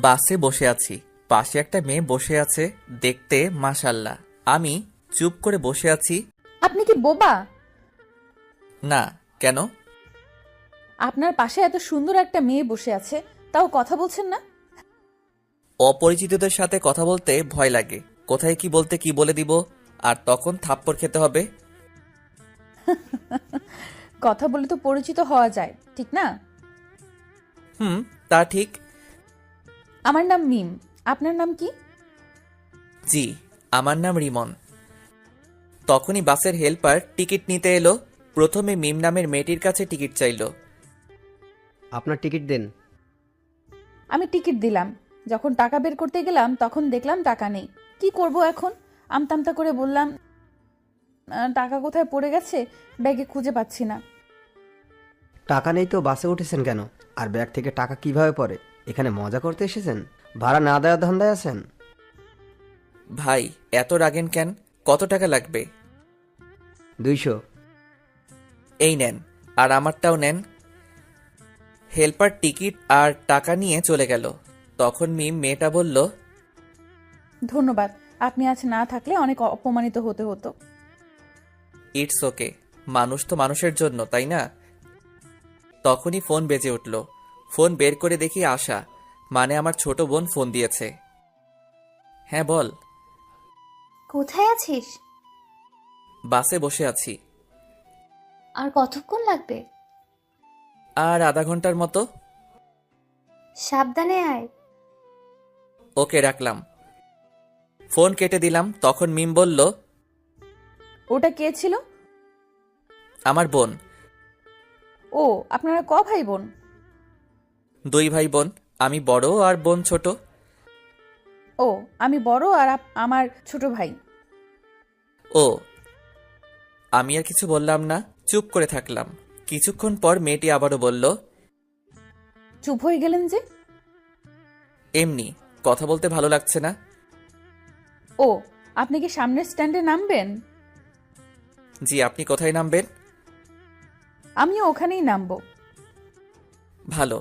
বাসে বসে আছি, পাশে একটা মেয়ে বসে আছে, দেখতে মাশাআল্লাহ। আমি চুপ করে বসে আছি। আপনি কি বোবা? না, কেন? আপনার পাশে এত সুন্দর একটা মেয়ে বসে আছে, তাও কথা বলছেন না? অপরিচিতদের সাথে কথা বলতে ভয় লাগে, কোথায় কি বলতে কি বলে দিব, আর তখন থাপ্পড় খেতে হবে। কথা বলে তো পরিচিত হওয়া যায়, ঠিক না? হুম, তা ঠিক। আমার নাম মিম। আপনার নাম কি? জি, আমার নাম রিমন। তখনই বাসের হেল্পার টিকিট নিতে এলো। প্রথমে মিম নামের মেয়েটির কাছে টিকিট চাইলো। আপনার টিকিট দেন। আমি টিকিট দিলাম। যখন টাকা বের করতে গেলাম তখন দেখলাম টাকা নেই। কি করব এখন? আমতামতা করে বললাম, টাকা কোথায় পড়ে গেছে, ব্যাগে খুঁজে পাচ্ছি না। টাকা নেই তো বাসে উঠেছেন কেন? আর ব্যাগ থেকে টাকা কিভাবে পড়ে? এখানে মজা করতে এসেছেন? ভাড়া না দেওয়ার ধান্দায় আছেন? ভাই, এত রাগেন কেন? কত টাকা লাগবে? 200। এই নেন, আর আমারটাও নেন। হেল্পার টিকিট আর টাকা নিয়ে চলে গেল। তখন মিম মেয়েটা বলল, ধন্যবাদ, আপনি আজ না থাকলে অনেক অপমানিত হতে হতো। ইটস ওকে, মানুষ তো মানুষের জন্য, তাই না? তখনই ফোন বেজে উঠল। ফোন বের করে দেখি আশা, মানে আমার ছোট বোন ফোন দিয়েছে। হ্যাঁ বল। কোথায় আছিস? বাসে বসে আছি। আর কতক্ষণ লাগবে? আর আধা ঘন্টার মতো। সাবধানে আয়। ওকে, রাখলাম। ফোন কেটে দিলাম। তখন মিম বলল, ওটা কে ছিল? আমার বোন। ও, আপনারা ক ভাই বোন? 2 ভাই বোন, আমি বড় আর বোন ছোট। ও, আমি বড় আর আমার ছোট ভাই। ও। আমি আর কিছু বললাম না, চুপ করে থাকলাম। কিছুক্ষণ পর মেয়েটি আবারও বলল, চুপ হয়ে গেলেন যে? এমনি, কথা বলতে ভালো লাগছে না। ও, আপনি কি সামনের স্ট্যান্ডে নামবেন? জি, আপনি কোথায় নামবেন? আমিও ওখানেই নামবো। ভালো।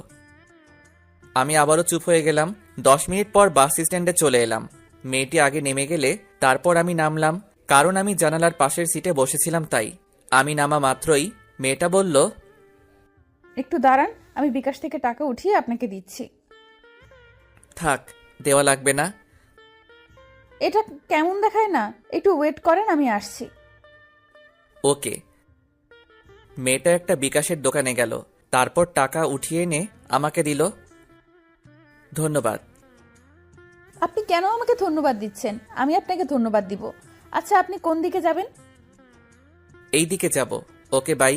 আমি আবারও চুপ হয়ে গেলাম। 10 মিনিট পর বাস স্ট্যান্ডে চলে এলাম। মেয়েটি আগে নেমে গেলে তারপর আমি নামলাম, কারণ আমি জানালার পাশের সিটে বসেছিলাম তাই। আমি নামা মাত্রই মেয়েটা বলল, একটু দাঁড়ান, আমি বিকাশ থেকে টাকা উঠিয়ে আপনাকে দিচ্ছি। থাক, দেওয়া লাগবে না। এটা কেমন দেখায় না? একটু ওয়েট করেন, আমি আসছি। ওকে। মেয়েটা একটা বিকাশের দোকানে গেল, তারপর টাকা উঠিয়ে এনে আমাকে দিল। ধন্যবাদ। আপনি কেন আমাকে ধন্যবাদ দিচ্ছেন? আমি আপনাকে ধন্যবাদ দিব। আচ্ছা, আপনি কোন দিকে যাবেন? এই দিকে যাব। ওকে, বাই।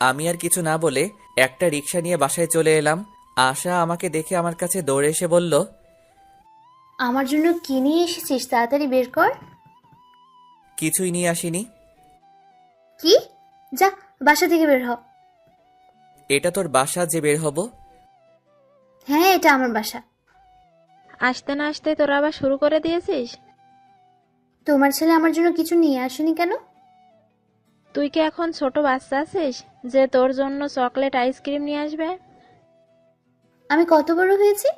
আমি আর কিছু না বলে একটা রিক্সা নিয়ে বাসায় চলে এলাম। আশা আমাকে দেখে আমার কাছে দৌড়ে এসে বলল, আমার জন্য কি নিয়ে এসেছিস তাড়াতাড়ি বের কর। কিছুই নিয়ে আসিনি। কি? যা, বাসা থেকে বের হ। এটা তোর বাসা যে বের হব? হ্যাঁ, এটা আমার বাসা। আসতে না আসতে তোরা আবার শুরু করে দিয়েছিস? তোমার ছেলে আমার জন্য কিছু নিয়ে আসেনি কেন? তুই কি এখন ছোট বাচ্চা আছিস যে তোর জন্য চকলেট আইসক্রিম নিয়ে আসবে? আমি কত বড় হয়েছি?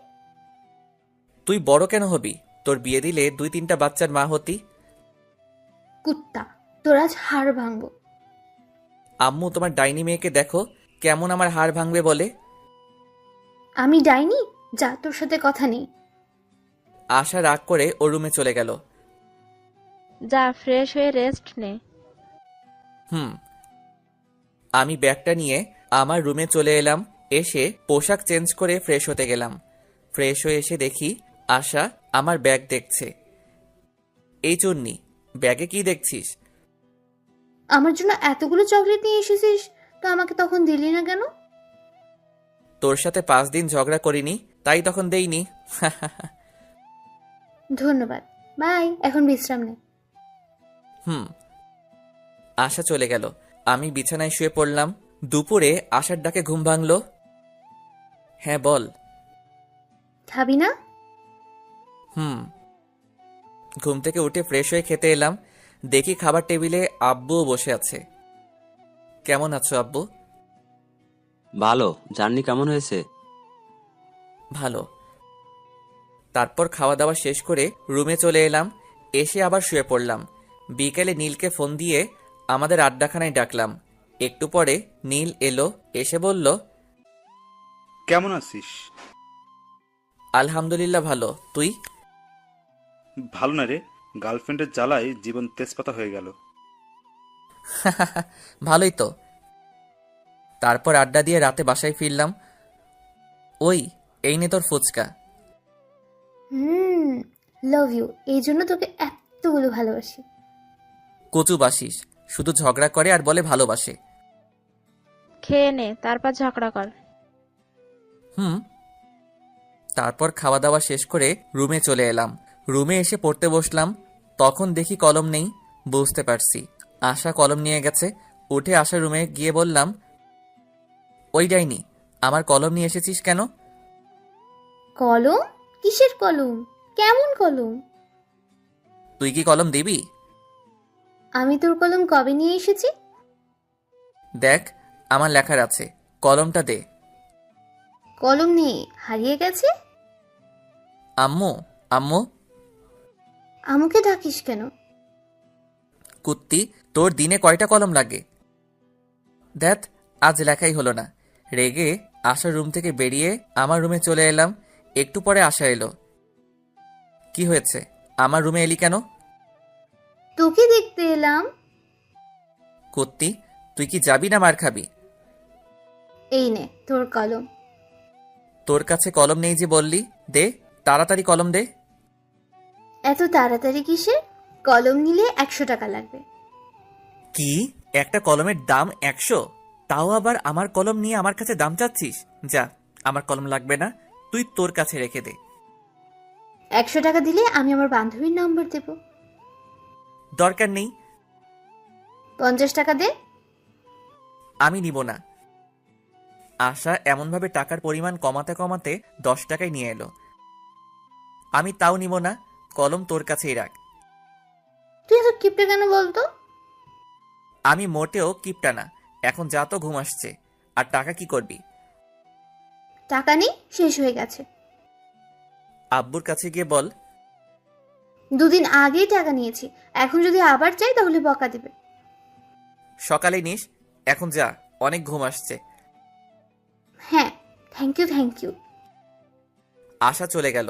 তুই বড় কেন হবি? তোর বিয়ে দিলে 2-3টা বাচ্চার মা হতি। কুত্তা, তোর আজ হাড় ভাঙবো। আম্মু, তোমার ডাইনি মেয়েকে দেখো, কেমন আমার হাড় ভাঙবে বলে। আমি ডাইনি? যা, তোর সাথে কথা নেই। আশা রাগ করে ওর রুমে চলে গেল। যা, ফ্রেশ হয়ে রেস্ট নে। হুম। আমি ব্যাগটা নিয়ে আমার রুমে চলে এলাম। এসে পোশাক চেঞ্জ করে ফ্রেশ হতে গেলাম। ফ্রেশ হয়ে এসে দেখি আশা আমার ব্যাগ দেখছে। এই চুন্নি, ব্যাগে কি দেখছিস? আমার জন্য এতগুলো চকলেট নিয়ে এসেছিস, তো আমাকে তখন দিলি না কেন? তোর সাথে 5 দিন ঝগড়া করিনি, তাই তখন দেইনি। ধন্যবাদ, বাই। এখন বিশ্রাম নে। হুম। আশা চলে গেল। আমি বিছানায় শুয়ে পড়লাম। দুপুরে আশার ডাকে ঘুম ভাঙল। হ্যাঁ বল। খাবি না? হুম। ঘুম থেকে উঠে ফ্রেশ হয়ে খেতে এলাম। দেখি খাবার টেবিলে আব্বুও বসে আছে। কেমন আছো আব্বু? ভালো। জার্নি কেমন হয়েছে? ভালো। তারপর খাওয়া দাওয়া শেষ করে রুমে চলে এলাম, এসে আবার শুয়ে পড়লাম। বিকেলে নীলকে ফোন দিয়ে আমাদের আড্ডাখানায় ডাকলাম। একটু পরে নীল এলো, এসে বলল, কেমন আছিস? আলহামদুলিল্লাহ ভালো, তুই? ভালো না রে, গার্লফ্রেন্ডের জ্বালায় জীবন তেজপাতা হয়ে গেল। ভালোই তো। তারপর আড্ডা দিয়ে রাতে বাসায় ফিরলাম। ওই, এই নে তোর ফুচকা। লাভ ইউ, এই জন্য তোকে এতগুলো ভালোবাসি। কচু বাসিস, শুধু ঝগড়া করে আর বলে ভালোবাসে। খেয়ে নে, তারপর ঝগড়া কর। তারপর খাওয়া দাওয়া শেষ করে রুমে চলে এলাম। রুমে এসে পড়তে বসলাম, তখন দেখি কলম নেই। বুঝতে পারছি আশা কলম নিয়ে গেছে। উঠে আশার রুমে গিয়ে বললাম, ওই ডাইনি, আমার কলম নিয়ে এসেছিস কেন? কলম? কিসের কলম? কেমন কলম? তুই কি কলম দিবি? আমি তোর কলম কবে নিয়ে এসেছি? দেখ, আমার লেখার আছে, কলমটা দে। কলম নেই, হারিয়ে গেছে। আম্মু, আম্মু। আমাকে ডাকিস কেন? কুত্তি, তোর দিনে কয়টা কলম লাগে? দেখ, আজ লেখাই হলো না। রেগে আশার রুম থেকে বেরিয়ে আমার রুমে চলে এলাম। একটু পরে আশা এলো। কি হয়েছে, আমার রুমে এলি কেন? তোকে দেখতে এলাম। কুত্তি, তুই কি যাবি না মার খাবি? এই নে তোর কলম। তোর কাছে কলম নেই যে বললি, দে তাড়াতাড়ি কলম দে। এত তাড়াতাড়ি কিসের? কলম নিলে 100 টাকা লাগবে। কি, একটা কলমের দাম 100? তাও আবার আমার কলম নিয়ে আমার কাছে দাম চাচ্ছিস? যা, আমার কলম লাগবে না, তুই তোর কাছে রেখে দে। 100 টাকা দিলে আমি আমার বান্ধবীর নাম্বার দেব। দরকার নেই। 50 টাকা দে। আমি নিব না। আশা এমনভাবে টাকার পরিমাণ কমাতে কমাতে 10 টাকায় নিয়ে এলো। আমি তাও নিব না, কলম তোর কাছেই রাখ। তুই এত কিপটে কেন বলতো? আমি মোটেও কিপটা না। এখন যা, তো ঘুম আসছে। আর টাকা কি করবি? টাকা নেই, শেষ হয়ে গেছে। আব্বুর কাছে গিয়ে বল। 2 দিন আগেই টাকা নিয়েছি, এখন যদি আবার চাই তাহলে বকা দিবে। সকালে নিস, এখন যা, অনেক ঘুম আসছে। হ্যাঁ, থ্যাংক ইউ। আশা চলে গেল।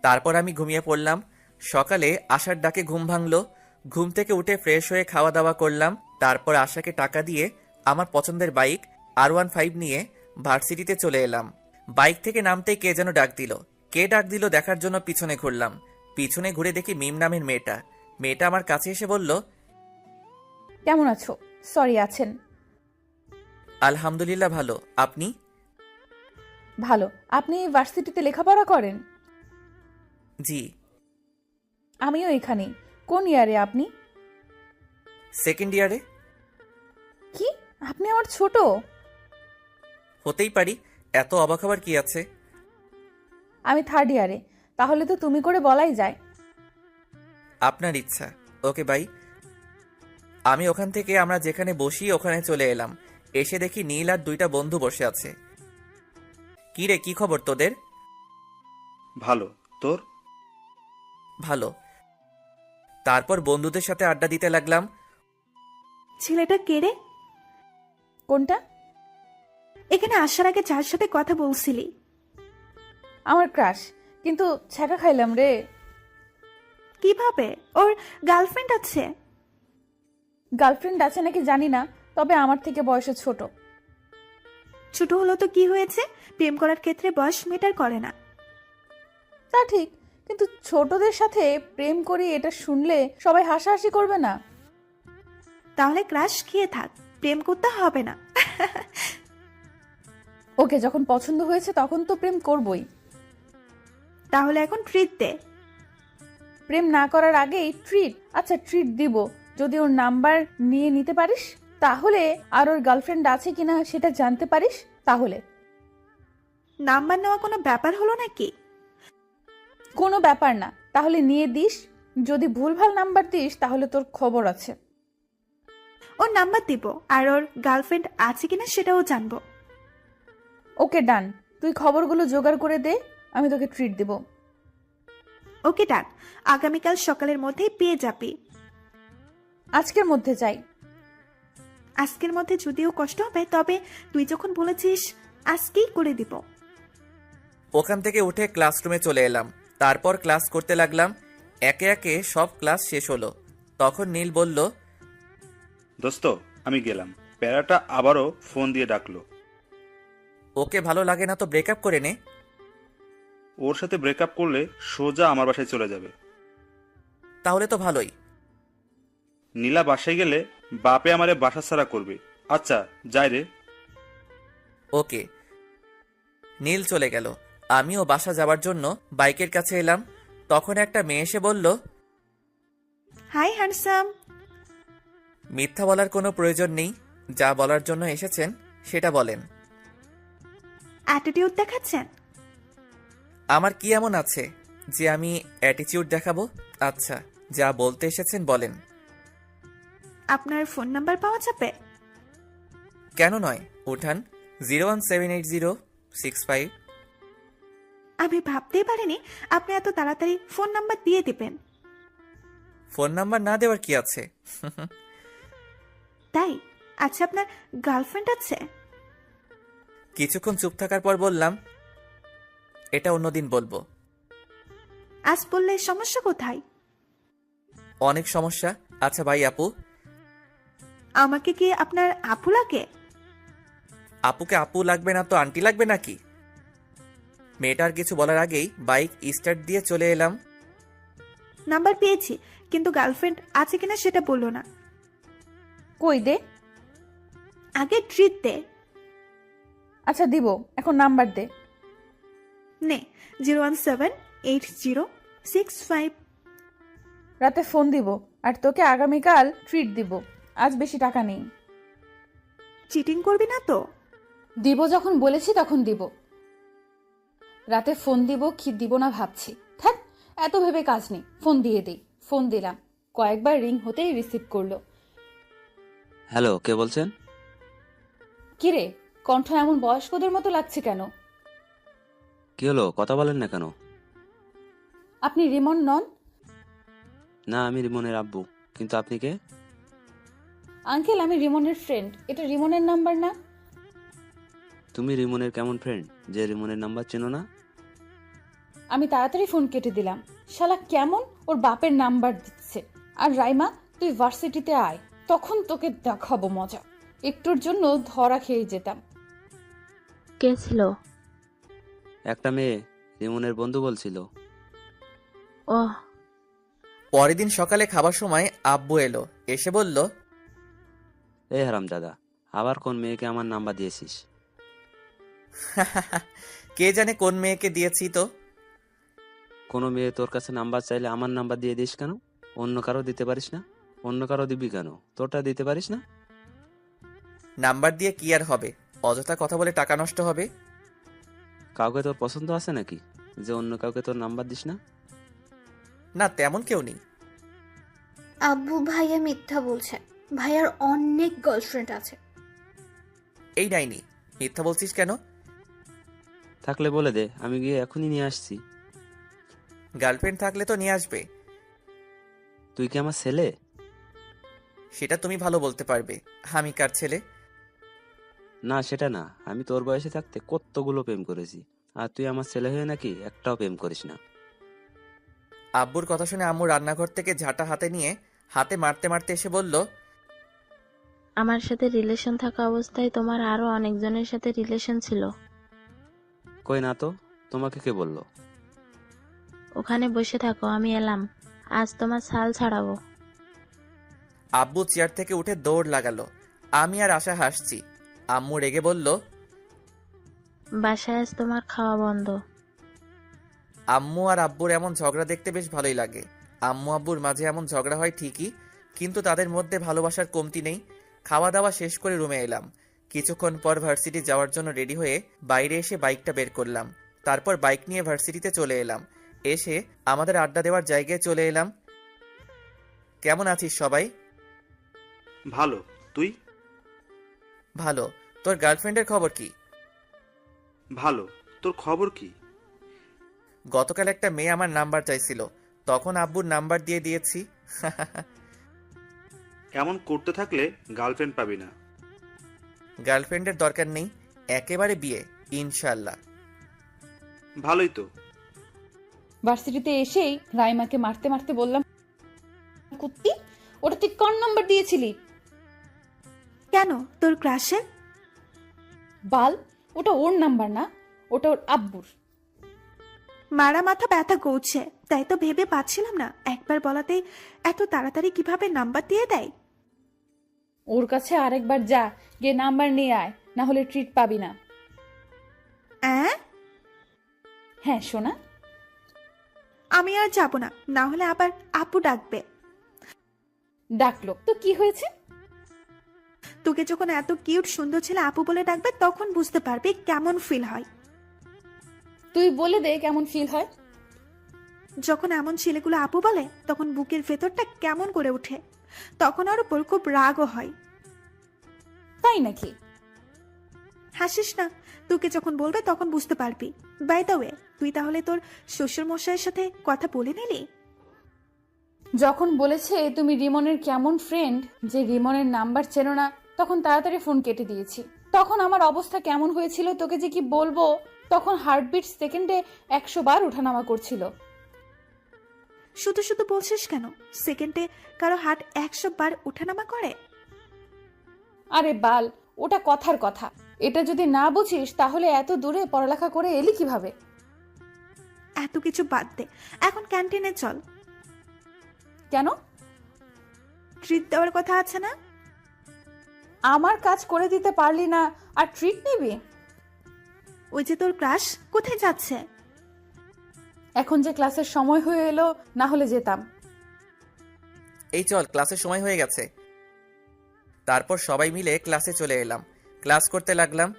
তারপর আমি ঘুমিয়ে পড়লাম। সকালে আশার ডাকে ঘুম ভাঙলো। ঘুম থেকে উঠে ফ্রেশ হয়ে খাওয়া দাওয়া করলাম। তারপর আশাকে টাকা দিয়ে আমার পছন্দের বাইক R15 নিয়ে ভার্সিটিতে চলে এলাম। বাইক থেকে নামতেই কে যেন ডাক দিল। কে ডাক দিল দেখার জন্য পিছনে ঘুরলাম। পিছনে ঘুরে দেখি মিম নামের মেয়েটা। মেয়েটা আমার কাছে এসে বলল, কেমন আছো? সরি, আছেন? আলহামদুলিল্লাহ ভালো, আপনি? ভালো। আপনি ভার্সিটিতে লেখাপড়া করেন? জি। আমিও এখানেই। কোন ইয়ারে আপনি? সেকেন্ড ইয়ারে। কি, আপনি আমার ছোট? হতেই পারি, এত অবাক হবার কি আছে? আমি থার্ড ইয়ারে। তাহলে তো তুমি করে বলাই যায়। আপনার ইচ্ছা। Okay bye. আমি ওখান থেকে আমরা যেখানে বসি ওখানে চলে এলাম। এসে দেখি নীল আর 2টা বন্ধু বসে আছে। কি রে, কি খবর তোদের? ভালো, তোর? ভালো। তারপর বন্ধুদের সাথে আড্ডা দিতে লাগলাম। ছেলেটা কে রে? কোনটা? এখানে আসার আগে যার সাথে কথা বলছিলি। আমার ক্রাশ, কিন্তু ছ্যাঁকা খাইলাম রে। কিভাবে? ওর গার্লফ্রেন্ড আছে? গার্লফ্রেন্ড আছে নাকি জানি না, তবে আমার থেকে বয়সে ছোট। ছোট হলো তো কি হয়েছে? প্রেম করার ক্ষেত্রে বয়স মেটার করে না। তা ঠিক, কিন্তু ছোটদের সাথে প্রেম করি এটা শুনলে সবাই হাসাহাসি করবে না? তাহলে ক্রাশ খেয়ে থাক, প্রেম করতে হবে না। ওকে যখন পছন্দ হয়েছে তখন তো প্রেম করবই। তাহলে এখন ট্রিট দে। প্রেম না করার আগেই ট্রিট? আচ্ছা, ট্রিট দিব যদি ওর নাম্বার নিয়ে নিতে পারিস, তাহলে আর ওর গার্লফ্রেন্ড আছে কিনা সেটা জানতে পারিস তাহলে। নাম্বার নেওয়া কোনো ব্যাপার হলো নাকি? কোনো ব্যাপার না, তাহলে নিয়ে দিস। যদি ভুলভাল নাম্বার দিস তাহলে তোর খবর আছে। ওর নাম্বার দিব, আর ওর গার্লফ্রেন্ড আছে কিনা সেটাও জানবো। ওকে ডান, তুই খবরগুলো জোগাড় করে দে, আমি তোকে ট্রিট দিব। ওকে ডান, আগামীকাল সকালের মধ্যেই পেয়ে যাবি। আজকের মধ্যে চাই। আজকের মধ্যে যদিও কষ্ট হবে, তবে তুই যখন বলেছিস আজকেই করে দিব। ওখান থেকে উঠে ক্লাসরুমে চলে এলাম। তারপর ক্লাস করতে লাগলাম। একে একে সব ক্লাস শেষ হলো। তখন নীল বলল, দোস্ত আমি গেলাম। প্যারাটা আবারও ফোন দিয়ে ডাকলো। ওকে ভালো লাগে না তো ব্রেকআপ করে নে। ওর সাথে ব্রেকআপ করলে সোজা আমার বাসায় চলে যাবে। তাহলে তো ভালোই। নীলা বাসায় গেলে বাপে আমারে বাসা ছাড়া করবে। আচ্ছা যাই রে। ওকে। নীল চলে গেল। আমিও বাসা যাওয়ার জন্য বাইকের কাছে এলাম। তখন একটা মেয়ে এসে বলল, হাই হ্যান্ডসাম। মিথ্যা বলার কোনো প্রয়োজন নেই, যা বলার জন্য এসেছেন সেটা বলেন। অ্যাটিটিউড দেখাচ্ছেন? আমার কি এমন আছে যে আমি অ্যাটিটিউড দেখাবো? আচ্ছা, যা বলতে এসেছেন বলেন। আপনার ফোন নাম্বার পাওয়া যাবে? কেন নয়, উঠান। 0178065। আমি ভাবতেই পারিনি আপনি এত তাড়াতাড়ি ফোন নাম্বার দিয়ে দিবেন। ফোন নাম্বার না দেওয়ার কি আছে? তাই? আচ্ছা, আপনার গার্লফ্রেন্ড আছে? কিছুক্ষণ চুপ থাকার পর বললাম, এটা অন্যদিন বলবো। আজ বললে সমস্যা কোথায়? অনেক সমস্যা। আচ্ছা ভাই আপু, আমাকে কি আপনার আপু লাগে? আপুকে আপু লাগবে না তো আন্টি লাগবে নাকি? মেয়েটার কিছু বলার আগেই বাইক স্টার্ট দিয়ে চলে এলাম। নাম্বার পেয়েছি, কিন্তু গার্লফ্রেন্ড আছে কিনা সেটা বললো না। কই দে। আগে ট্রিট দে। আচ্ছা দিব, এখন নাম্বার দে। নে, 0178065। রাতে ফোন দিব, আর তোকে আগামীকাল ট্রিট দিব। আজ বেশি টাকা নেই। চিটিং করবি না তো? দিব যখন বলেছি তখন দিব। রাতে ফোন দিব কি দিব না ভাবছি। থাক, এত ভেবে কাজ নেই, ফোন দিয়ে দিই। ফোন দিলাম, কয়েকবার রিং হতেই রিসিভ করলো। হ্যালো, কে বলছেন? কিরে, কণ্ঠ এমন বয়স্কদের মতো লাগছে কেন? কি হলো, কথা বলেন না কেন? আপনি রিমন নন? না, আমি রিমনের আব্বু। কিন্তু আপনি কে? আঙ্কেল, আমি রিমনের ফ্রেন্ড। এটা রিমনের নাম্বার না? তুমি রিমনের কেমন ফ্রেন্ড যে রিমনের নাম্বার চেনো না? আমি তাড়াতাড়ি ফোন কেটে দিলাম। শালা কেমন ওর বাপের নাম্বার দিচ্ছে। আর রাইমা, তুই ভার্সিটিতে আয়, তখন তোকে দেখাবো মজা। একটুর জন্য ধরা খেয়ে যেতাম। কে ছিল? একটা মেয়ে, রিমনের বন্ধু বলছিল। ওহ, পরের দিন সকালে খাবার সময় আব্বু এলো। এসে বলল, এই হারামজাদা, আবার কোন মেয়েকে আমার নাম্বার দিয়েছিস? কে জানে কোন মেয়েকে দিয়েছি তো। কোনো মেয়ে তোর কাছে নাম্বার চাইলে আমার নাম্বার দিয়ে দিস কেন? অন্য কারো দিতে পারিস না? অন্য কারো দিবি কেন? তোরটা দিতে পারিস না? নাম্বার দিয়ে কি আর হবে, অযথা কথা বলে টাকা নষ্ট হবে। কাউকে তোর পছন্দ আছে নাকি যে অন্য কাউকে তোর নাম্বার দিস না? না, তেমন কেউ নেই। আব্বু ভাইয়া মিথ্যা বলছে। ভাইয়ার অনেক গার্লফ্রেন্ড আছে। এই নাইনি, মিথ্যা বলছিস কেন? থাকলে বলে দে, আমি গিয়ে এখনই নিয়ে আসছি। গার্লফ্রেন্ড থাকলে তো নিয়ে আসবে। তুই কি আমার ছেলে? সেটা তুমি ভালো বলতে পারবে। আমি কার ছেলে? না, সেটা না। আমি তোর বয়সে থাকতে কতগুলো প্রেম করেছি, আর তুই আমার ছেলে হয়ে নাকি একটাও প্রেম করিস না। আব্বুর কথা শুনে আম্মু রান্নাঘর থেকে ঝাঁটা হাতে নিয়ে হাতে মারতে মারতে এসে বলল, আমার সাথে রিলেশন থাকা অবস্থায় তোমার আরো অনেকজনের সাথে রিলেশন ছিল। কই না তো, তোমাকে কে বললো? ওখানে বসে থাকো, আমি এলাম। আজ তোমার ছাল ছাড়াবো। আব্বু চেয়ার থেকে উঠে দৌড় লাগালো। আমি আর আশা হাসছি। আম্মু রেগে বলল, বাসায় আজ তোমার খাওয়া বন্ধ। আম্মু আর আব্বুর এমন ঝগড়া দেখতে বেশ ভালোই লাগে। আম্মু আব্বুর মাঝে এমন ঝগড়া হয় ঠিকই, কিন্তু তাদের মধ্যে ভালোবাসার কমতি নেই। খাওয়া দাওয়া শেষ করে রুমে এলাম। কিছুক্ষণ পর ভার্সিটি যাওয়ার জন্য রেডি হয়ে বাইরে এসে বাইকটা বের করলাম। তারপর বাইক নিয়ে ভার্সিটিতে চলে এলাম। এসে আমাদের আড্ডা দেওয়ার জায়গায় চলে এলাম। কেমন আছিস সবাই? ভালো, তুই? ভালো। তোর গার্লফ্রেন্ডের খবর কি? ভালো, তোর খবর কি? গতকাল একটা মেয়ে আমার নাম্বার চাইছিল, তখন আব্বুর নাম্বার দিয়ে দিয়েছি। এমন করতে থাকলে গার্লফ্রেন্ড পাবি না। গার্লফ্রেন্ডের দরকার নেই, একেবারে বিয়ে, ইনশাল্লাহ। ভালোই তো। ভার্সিটিতে এসেই রাইমাকে মারতে মারতে বললাম, কুত্তি, ওটা তুই কোন নাম্বার দিয়েছিলি? কেন, তোর ক্রাশের? বাল, ওটা ওর নাম্বার না, ওটা ওর আব্বুর। মারা মাথা ব্যথা করছে, তাই তো ভেবে পাচ্ছিলাম না একবার বলাতেই এত তাড়াতাড়ি কিভাবে নাম্বার দিয়ে দেয়। ওর কাছে আরেকবার যা, গিয়ে নাম্বার নিয়ে আয়, না হলে ট্রিট পাবি না। হ্যাঁ সোনা। আমি আর যাব না, না হলে আবার আপু ডাকবে। ডাকলো তো কি হয়েছে? তোকে যখন এত কিউট সুন্দর ছেলে আপু বলে ডাকবে তখন বুঝতে পারবি কেমন ফিল হয়। তুই বলে দে কেমন ফিল হয়। যখন এমন ছেলেগুলো আপু বলে তখন বুকের ভেতরটা কেমন করে ওঠে, তখন ওর উপর খুব রাগও হয়। তাই নাকি? হাসিস না, তোকে যখন বলবে তখন বুঝতে পারবি। বাই দ্য ওয়ে, তুই তাহলে তোর শ্বশুর মশাইয়ের সাথে কথা বলে নিলি? যখন বলেছে তুমি রিমনের কেমন ফ্রেন্ড, যে রিমনের নাম্বার চেনো না, তখন তাড়াতাড়ি ফোন কেটে দিয়েছি। তখন আমার অবস্থা কেমন হয়েছিল তোকে যে কি বলবো। তখন হার্টবিট সেকেন্ডে 100 বার ওঠানামা করছিল। শুধু শুধু বলছিস কেন? সেকেন্ডে কারো হার্ট 100 বার ওঠানামা করে? আরে বাল, ওটা কথার কথা। এটা যদি না বুঝিস তাহলে এত দূরে পড়ালেখা করে এলি কিভাবে? এত কিছু বাদ দে, এখন ক্যান্টিনে চল। কেন? ট্রিট দেওয়ার কথা আছে না? আমার কাজ করে দিতে পারলি না আর ট্রিট নিবি? ওই যে তোর ক্রাশ কোথায় যাচ্ছে? এখন যে ক্লাসের সময় হয়ে এলো, না হলে যেতাম। এই চল, ক্লাসের সময় হয়ে গেছে। তারপর সবাই মিলে ক্লাসে চলে এলাম, ক্লাস করতে লাগলাম।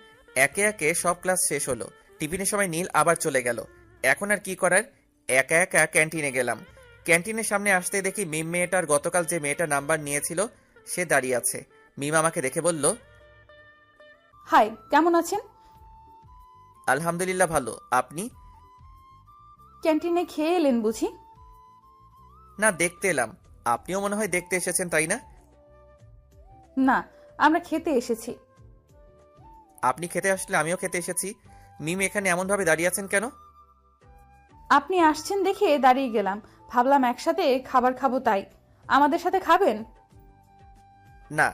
একে একে সব ক্লাস শেষ হলো, টিফিনের সময় নীল আবার চলে গেল। এখন আর কি করার, একা একা ক্যান্টিনে গেলাম। ক্যান্টিনের সামনে আসতে দেখি মিম মেয়েটার গতকাল যে মেয়েটা নাম্বার নিয়েছিল সে দাঁড়িয়ে আছে। মিম আমাকে দেখে বলল, হাই, কেমন আছেন? আলহামদুলিল্লাহ ভালো, আপনি? ক্যান্টিনে খেয়ে এলেন বুঝি? না, দেখতে এলাম। আপনিও মনে হয় দেখতে এসেছেন, তাই না? না, আমরা খেতে এসেছি। আপনি খেতে আসলে আমিও খেতে এসেছি। মিম এখানে এমনভাবে দাঁড়িয়ে আছেন কেন? আপনি আসছেন দেখে দাঁড়িয়ে গেলাম, ভাবলাম একসাথে খাবার খাবো তাই। আমাদের সাথে খাবেন? না।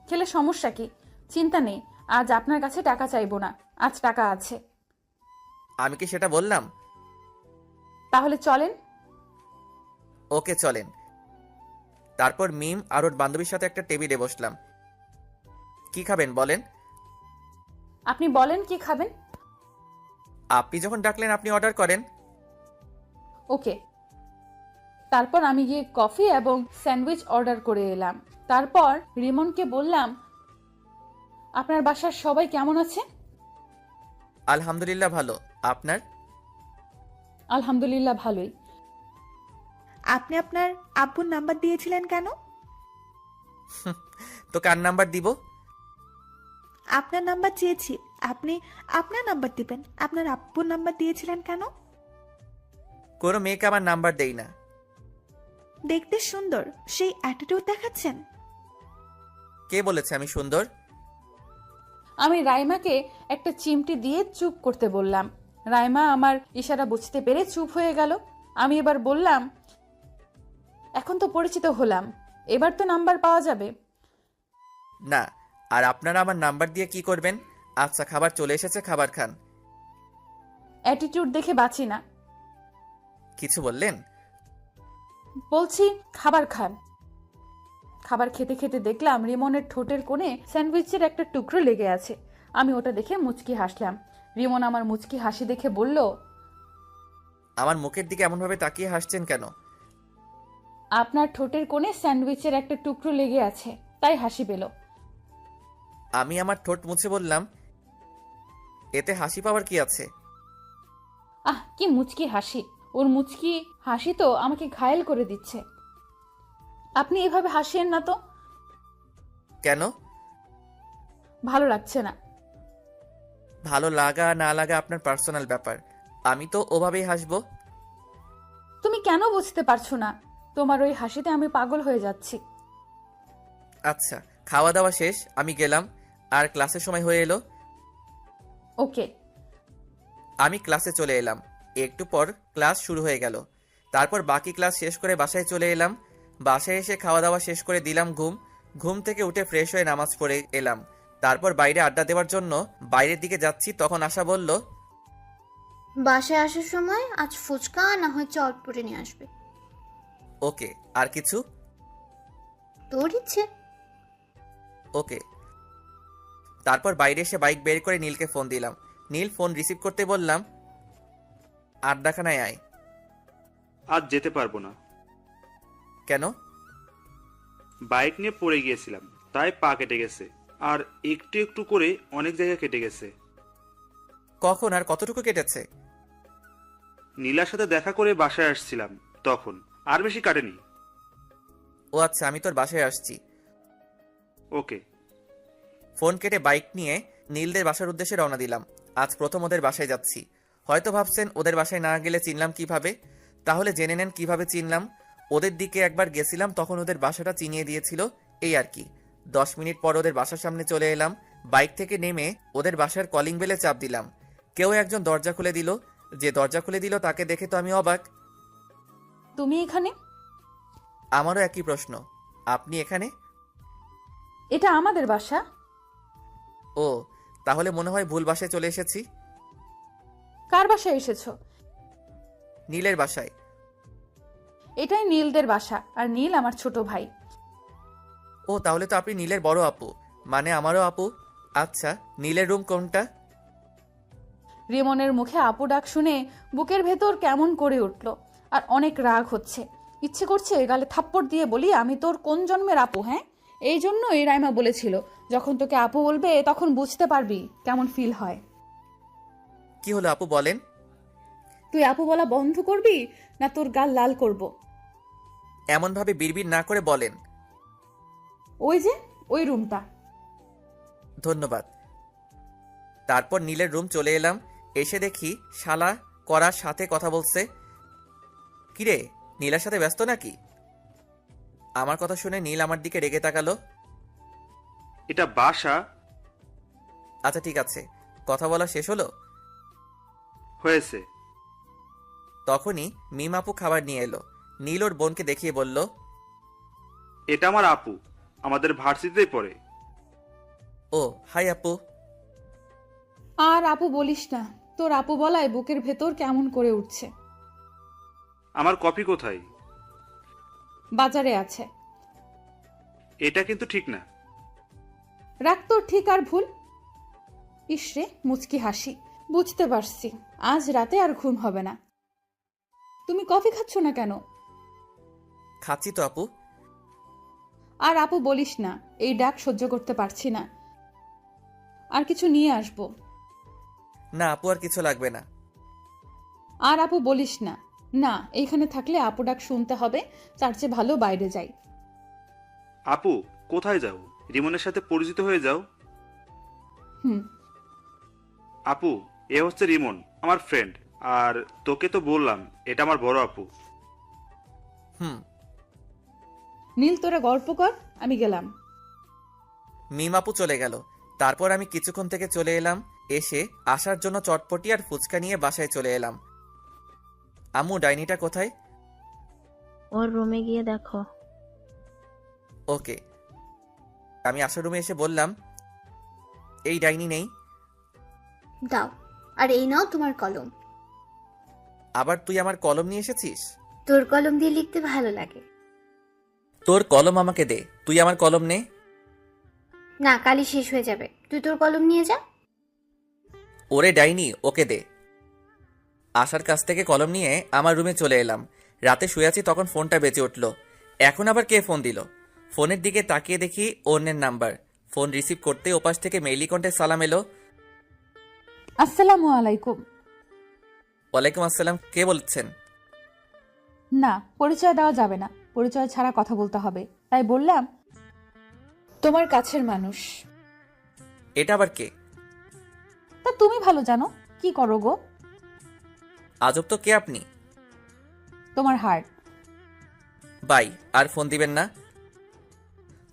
খেলে সমস্যা কি? চিন্তা নেই, আজ আপনার কাছে টাকা চাইবো না, আজ টাকা আছে। আমি কি সেটা বললাম? তাহলে চলেন। ওকে চলেন। তারপর মিম আর ওর বান্ধবীর সাথে একটা টেবিলে বসলাম। কি খাবেন বলেন? আপনি বলেন কি খাবেন। আপনি যখন ডাকলেন আপনি অর্ডার করেন। ওকে। তারপর আমি গিয়ে কফি এবং স্যান্ডউইচ অর্ডার করে এলাম। তারপর রিমনকে বললাম, আপনার বাসার সবাই কেমন আছে? আলহামদুলিল্লাহ ভালো, আপনার? আলহামদুলিল্লাহ ভালোই। আপনি আপনার আব্বুর নাম্বার দিয়েছিলেন কেন? তো কার নাম্বার দিব? আপনার নাম্বার চেয়েছি, আপনি আপনার নাম্বার দিবেন। আপনার আব্বুর নাম্বার দিয়েছিলেন কেন? কোনো মেয়েকে আমার নাম্বার দেই না। দেখতে সুন্দর, সেই অ্যাটিটিউড দেখাচ্ছেন। কে বলেছে আমি সুন্দর? আমি রাইমাকে একটা চিমটি দিয়ে চুপ করতে বললাম। রাইমা আমার ইশারা বুঝতে পেরে চুপ হয়ে গেল। আমি এবার বললাম, এখন তো পরিচিত হলাম, এবার তো নাম্বার পাওয়া যাবে। না, আর আপনারা আমার নাম্বার দিয়ে কি করবেন? আচ্ছা, খাবার চলে এসেছে, খাবার খান। অ্যাটিটিউড দেখে বাঁচি না। কিছু বললেন? বলছি খাবার খান। খাবার খেতে খেতে দেখলাম রিমনের ঠোঁটের কোণে স্যান্ডউইচের একটা টুকরো লেগে আছে। আমি ওটা দেখে মুচকি হাসলাম। রিমন আমার মুচকি হাসি দেখে বলল, আমার মুখের দিকে এমনভাবে তাকিয়ে হাসছেন কেন? আপনার ঠোঁটের কোণে স্যান্ডউইচের একটা টুকরো লেগে আছে, তাই হাসি পেল। আমি আমার ঠোঁট মুছে বললাম, এতে হাসি পাওয়ার কি আছে? আহ, কি মুচকি হাসি! ওর মুচকি হাসি তো আমাকে ঘায়েল করে দিচ্ছে। আপনি এভাবে হাসিয়েন না তো। কেন? ভালো লাগছে না। ভালো লাগা না লাগা আপনার পার্সোনাল ব্যাপার, আমি তো ওভাবেই হাসবো। তুমি কেন বুঝতে পারছো না? তোমার ওই হাসিতে আমি পাগল হয়ে যাচ্ছি। আচ্ছা, খাওয়া দাওয়া শেষ, আমি গেলাম। আর ক্লাসের সময় হয়ে এলো। ওকে। আমি ক্লাসে চলে এলাম। একটু পর ক্লাস শুরু হয়ে গেল। তারপর বাকি ক্লাস শেষ করে বাসায় চলে এলাম। বাসায় এসে খাওয়া দাওয়া শেষ করে দিলাম ঘুম। ঘুম থেকে উঠে ফ্রেশ হয়ে নামাজ পড়ে এলাম। তারপর বাইরে আড্ডা দেওয়ার জন্য বাইরের দিকে যাচ্ছি, তখন আশা বলল, বাসায় আসার সময় আজ ফুচকা না হয় চটপটি নিয়ে আসবে। ওকে। আর কিছু? তোর ইচ্ছে। ওকে। তারপর বাইরে এসে বাইক বের করে নীলকে ফোন দিলাম। নীল ফোন রিসিভ করতে বললাম, আড্ডাখানায় আয়। আজ যেতে পারবো না। কেন? বাইক নিয়ে পড়ে গিয়েছিলাম, তাই পা কেটে গেছে। আর একটু একটু করে অনেক জায়গা কেটে গেছে। কখন আর কতটুকু কেটেছে? নীলার সাথে দেখা করে বাসায় আসছিলাম তখন। আর বেশি কাটেনি। ও আচ্ছা, আমি তোর বাসায় আসছি। ওকে। ফোন কেটে বাইক নিয়ে নীলদের বাসার উদ্দেশ্যে রওনা দিলাম। আজ প্রথম ওদের বাসায় যাচ্ছি। হয়তো ভাবছেন ওদের বাসায় না গেলে চিনলাম কিভাবে, তাহলে জেনে নেন কিভাবে চিনলাম। ওদের দিকে একবার গেছিলাম, তখন ওদের বাসাটা চিনিয়ে দিয়েছিল, এই আর কি। 10 মিনিট পর ওদের বাসার সামনে চলে এলাম। বাইক থেকে নেমে ওদের বাসার কলিং বেলে চাপ দিলাম। কেউ একজন দরজা খুলে দিল। যে দরজা খুলে দিল তাকে দেখে তো আমি অবাক। তুমি এখানে? আমারও একই প্রশ্ন, আপনি এখানে? এটা আমাদের বাসা। ও, তাহলে মনে হয় ভুল বাসায় চলে এসেছি। কার বাসায় এসেছো? নীলের বাসায়। এটাই নীলদের বাসা, আর নীল আমার ছোট ভাই। ও, তাহলে তো আপনি নীলের বড় আপু, মানে আমারও আপু। আচ্ছা, নীলের রুম কোনটা? রিমনের মুখে আপু ডাক শুনে বুকের ভেতর কেমন করে উঠল, আর অনেক রাগ হচ্ছে। ইচ্ছে করছে গালে থাপ্পড় দিয়ে বলি, আমি তোর কোন জন্মের আপু? হ্যাঁ, এই জন্যই রাইমা বলেছিল, যখন তোকে আপু বলবে তখন বুঝতে পারবি কেমন ফিল হয়। কি হলো আপু, বলেন। তুই আপু বলা বন্ধ করবি না তোর গাল লাল করব? এমনভাবে বিড়বিড় না করে বলেন। ওই যে ওই রুমটা। ধন্যবাদ। তারপর নীলের রুম চলে এলাম। এসে দেখি শালা করার সাথে কথা বলছে। কিরে, নীলার সাথে ব্যস্ত নাকি? আমার কথা শুনে নীল আমার দিকে রেগে তাকালো। এটা বাসা। আচ্ছা ঠিক আছে, কথা বলা শেষ হলো? হয়েছে। তখনই মিম আপু খাবার নিয়ে এলো। নীল ওর বোনকে দেখিয়ে বলল, এটা আমার আপু, আমাদের ভার্সিটিতেই পড়ে। ও হাই আপু। আর আপু বলিস না, তোর আপু বলায় বুকের ভেতর কেমন করে উঠছে। আমার কপি কোথায়? বাজারে আছে। এটা কিন্তু ঠিক না। রাখ তোর ঠিক আর ভুল। ইসরে মুচকি হাসি। বুঝতে পারছি আজ রাতে আর ঘুম হবে না। তুমি কফি খাচ্ছ না কেন? খাচ্ছি তো আপু। আর আপু বলিস না, এই ডাক সহ্য করতে পারছি না। আর কিছু নিয়ে আসবো? না আপু, আর কিছু লাগবে না। আর আপু বলিস না। না, এইখানে থাকলে আপু ডাক শুনতে হবে, তার চেয়ে ভালো বাইরে যাই। আপু, কোথায় যাও? রিমনের সাথে পরিচিত হয়ে যাও। হুম। আপু, এ হচ্ছে রিমন, আমার ফ্রেন্ড। আর তোকে তো বললাম এটা আমার বড় আপু। হুম। নীল তোরা গল্প কর, আমি গেলাম। মিম আপু চলে গেল। তারপর আমি কিছুক্ষণ থেকে চলে এলাম। এসে আসার জন্য চটপটি আর ফুচকা নিয়ে বাসায় চলে এলাম। আম্মু, ডাইনিটা কোথায়? ওর রুমে গিয়ে দেখো। ওকে। আমি আসার রুমে এসে বললাম, এই ডাইনি নেই। দাও, আর এই নাও তোমার কলম। আবার তুই আমার কলম নিয়ে এসেছিস? তোর কলম দিয়ে লিখতে ভালো লাগে। তোর কলম আমাকে দে, তুই আমার কলম নে। না, কালি শেষ হয়ে যাবে, তুই তোর কলম নিয়ে যা। ওরে ডাইনি, ওকে দে। আশার কাছ থেকে কলম নিয়ে আমার রুমে চলে এলাম। রাতে শুয়ে আছি, তখন ফোনটা বেজে উঠল। এখন আবার কে ফোন দিল? ফোনের দিকে তাকিয়ে দেখি অন্যের নাম্বার। ফোন রিসিভ করতে ওপাশ থেকে মেইলি কণ্ঠে সালাম এলো। আসসালামু আলাইকুম। ওয়ালাইকুম আসসালাম, কে বলছেন? না, পরিচয় দেওয়া যাবে না। পরিচয় ছাড়া কথা বলতে হবে, তাই বললাম তোমার কাছের মানুষ। এটা আবার কে? তা তুমি ভালো জানো। কি করো গো? আজব তো, কে আপনি? তোমার হার্ট। বাই, আর ফোন দিবেন না।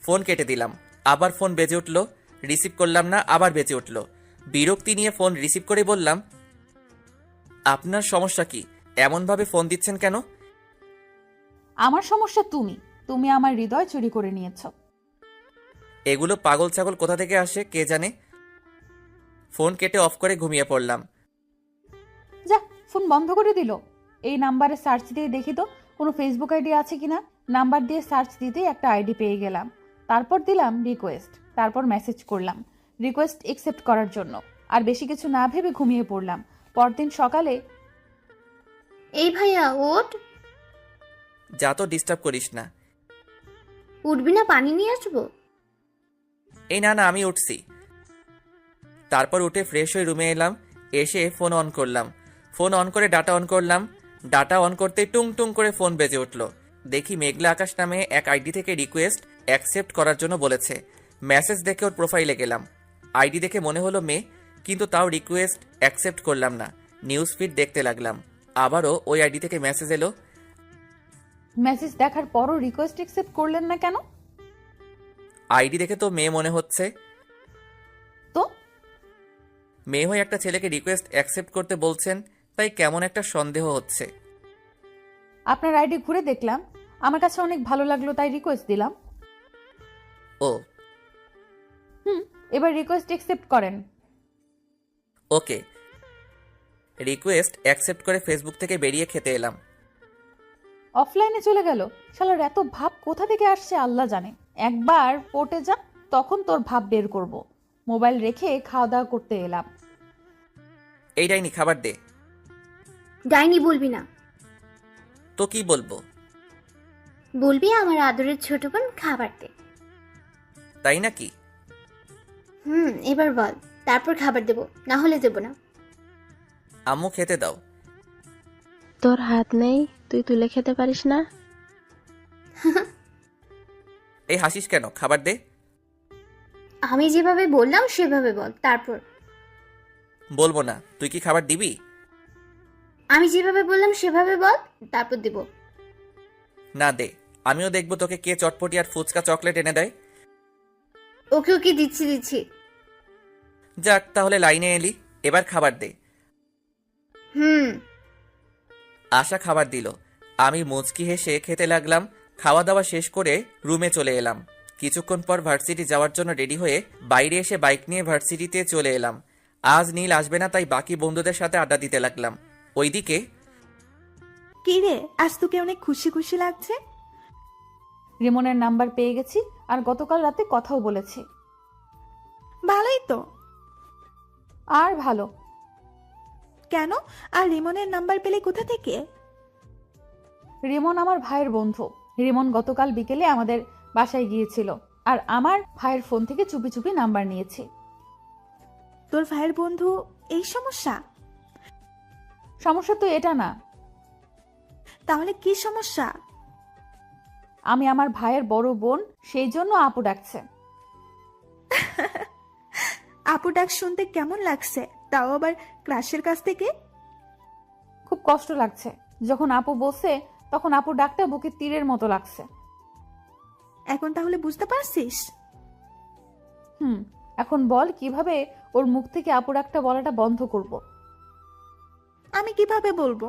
ফোন কেটে দিলাম। আবার ফোন বেজে উঠল, রিসিভ করলাম না, আবার বেজে উঠল। বিরক্তি নিয়ে ফোন রিসিভ করে বললাম, আপনার সমস্যা কি? এমনভাবে ফোন দিচ্ছেন কেন? আমার সমস্যা তুমি, তুমি আমার হৃদয় চুরি করে নিয়েছ। এগুলো পাগল ছাগল কোথা থেকে আসে কে জানে। ফোন কেটে অফ করে ঘুমিয়ে পড়লাম। যা, ফোন বন্ধ করে দিল। এই নাম্বারে সার্চ দিয়ে দেখি তো কোনো ফেসবুক আইডি আছে কিনা। নাম্বার দিয়ে সার্চ দিতেই একটা আইডি পেয়ে গেলাম। তারপর দিলাম রিকোয়েস্ট, তারপর মেসেজ করলাম রিকোয়েস্ট একসেপ্ট করার জন্য। আর বেশি কিছু না ভেবে ঘুমিয়ে পড়লাম। পরদিন সকালে, এই ভাইয়া ওঠ। যা তো, ডিস্টার্ব করিস না। উঠবি না? পানি নিয়ে আসবো? এই না না, আমি উঠছি। তারপর উঠে ফ্রেশ হয়ে রুমে এলাম। এসে ফোন অন করলাম। ফোন অন করে ডাটা অন করলাম। ডাটা অন করতে টুং টুং করে ফোন বেজে উঠল। দেখি মেঘলা আকাশ নামে এক আইডি থেকে রিকোয়েস্ট অ্যাকসেপ্ট করার জন্য বলেছে। মেসেজ দেখে ওর প্রোফাইলে গেলাম। আইডি দেখে মনে হলো মেয়ে, কিন্তু তাও রিকোয়েস্ট অ্যাকসেপ্ট করলাম না। নিউজ ফিড দেখতে লাগলাম। আবারও ওই আইডি থেকে মেসেজ এলো। মেসেজ দেখার পরও রিকোয়েস্ট একসেপ্ট করলেন না কেন? আইডি দেখে তো মেয়ে মনে হচ্ছে। তো মেয়ে হয়ে একটা ছেলেকে রিকোয়েস্ট অ্যাকসেপ্ট করতে বলছেন, তাই কেমন একটা সন্দেহ হচ্ছে। আপনার আইডি ঘুরে দেখলাম, আমার কাছে অনেক ভালো লাগলো, তাই রিকোয়েস্ট দিলাম। ও এবার রিকোয়েস্ট একসেপ্ট করেন। ওকে। রিকোয়েস্ট অ্যাকসেপ্ট করে ফেসবুক থেকে বেরিয়ে খেতে এলাম। অফলাইনে চলে গেল। শালার এত ভাব কোথা থেকে আসছে আল্লাহ জানে। একবার পড়তে যা, তখন তোর ভাব বের করব। মোবাইল রেখে খাওয়া দাওয়া করতে এলাম। এই ডাইনি, খাবার দে। ডাইনি বলবি না। তো কি বলবো? বলবি আমার আদরের ছোট বোন খাবার দে। তাই নাকি? এবার বল, তারপর খাবার দেবো, না হলে দেবো না। আম্মু খেতে দাও। তোর হাত নেই, তুই তুলে খেতে পারিস না? এই হাসিস কেন? খাবার দে। আমি যেভাবে বললাম সেভাবে বল, তারপর। বলবো না। তুই কি খাবার দিবি? আমি যেভাবে বললাম সেভাবে বল, তারপর দেব। না, দে। আমিও দেখবো তোকে কে চটপটি আর ফুচকা চকলেট এনে দেয়। ওকে ওকে, দিচ্ছি। যাক, তাহলে লাইনে এলি। এবার খাবার দে। আশা খাবার দিল। আমি মুচকি হেসে খেতে লাগলাম। খাওয়া দাওয়া শেষ করে রুমে চলে এলাম। কিছুক্ষণ পর ভার্সিটি যাওয়ার জন্য রেডি হয়ে বাইরে এসে বাইক নিয়ে ভার্সিটিতে চলে এলাম। আজ নীল আসবে না, তাই বাকি বন্ধুদের সাথে আড্ডা দিতে লাগলাম। ওইদিকে, কি রে, আজ তোকে অনেক খুশি খুশি লাগছে। রিমনের নাম্বার পেয়ে গেছি, আর গতকাল রাতে কথাও বলেছি। ভালোই তো। আর ভালো। কেন? আর রিমনের নাম্বার পেলে কোথা থেকে? রিমন আমার ভাইয়ের বন্ধু। রিমন গতকাল বিকেলে আমাদের বাসায় গিয়েছিল, আর আমার ভাইয়ের ফোন থেকে চুপি চুপি নাম্বার নিয়েছি। তোর ভাইয়ের বন্ধু এই সমস্যা? সমস্যা তো এটা না। তাহলে কি সমস্যা? আমি আমার ভাইয়ের বড় বোন, সেই জন্য আপু ডাকছে। আপু ডাক শুনতে কেমন লাগছে? তাও আবার ক্রাশের কাছ থেকে। খুব কষ্ট লাগছে। যখন আপু বলছে, তখন আপু ডাকটা বুকে তীরের মতো লাগছে। এখন তাহলে বুঝতে পারছিস? এখন বল কিভাবে ওর মুখ থেকে আপু ডাকটা বলাটা বন্ধ করব। আমি কিভাবে বলবো?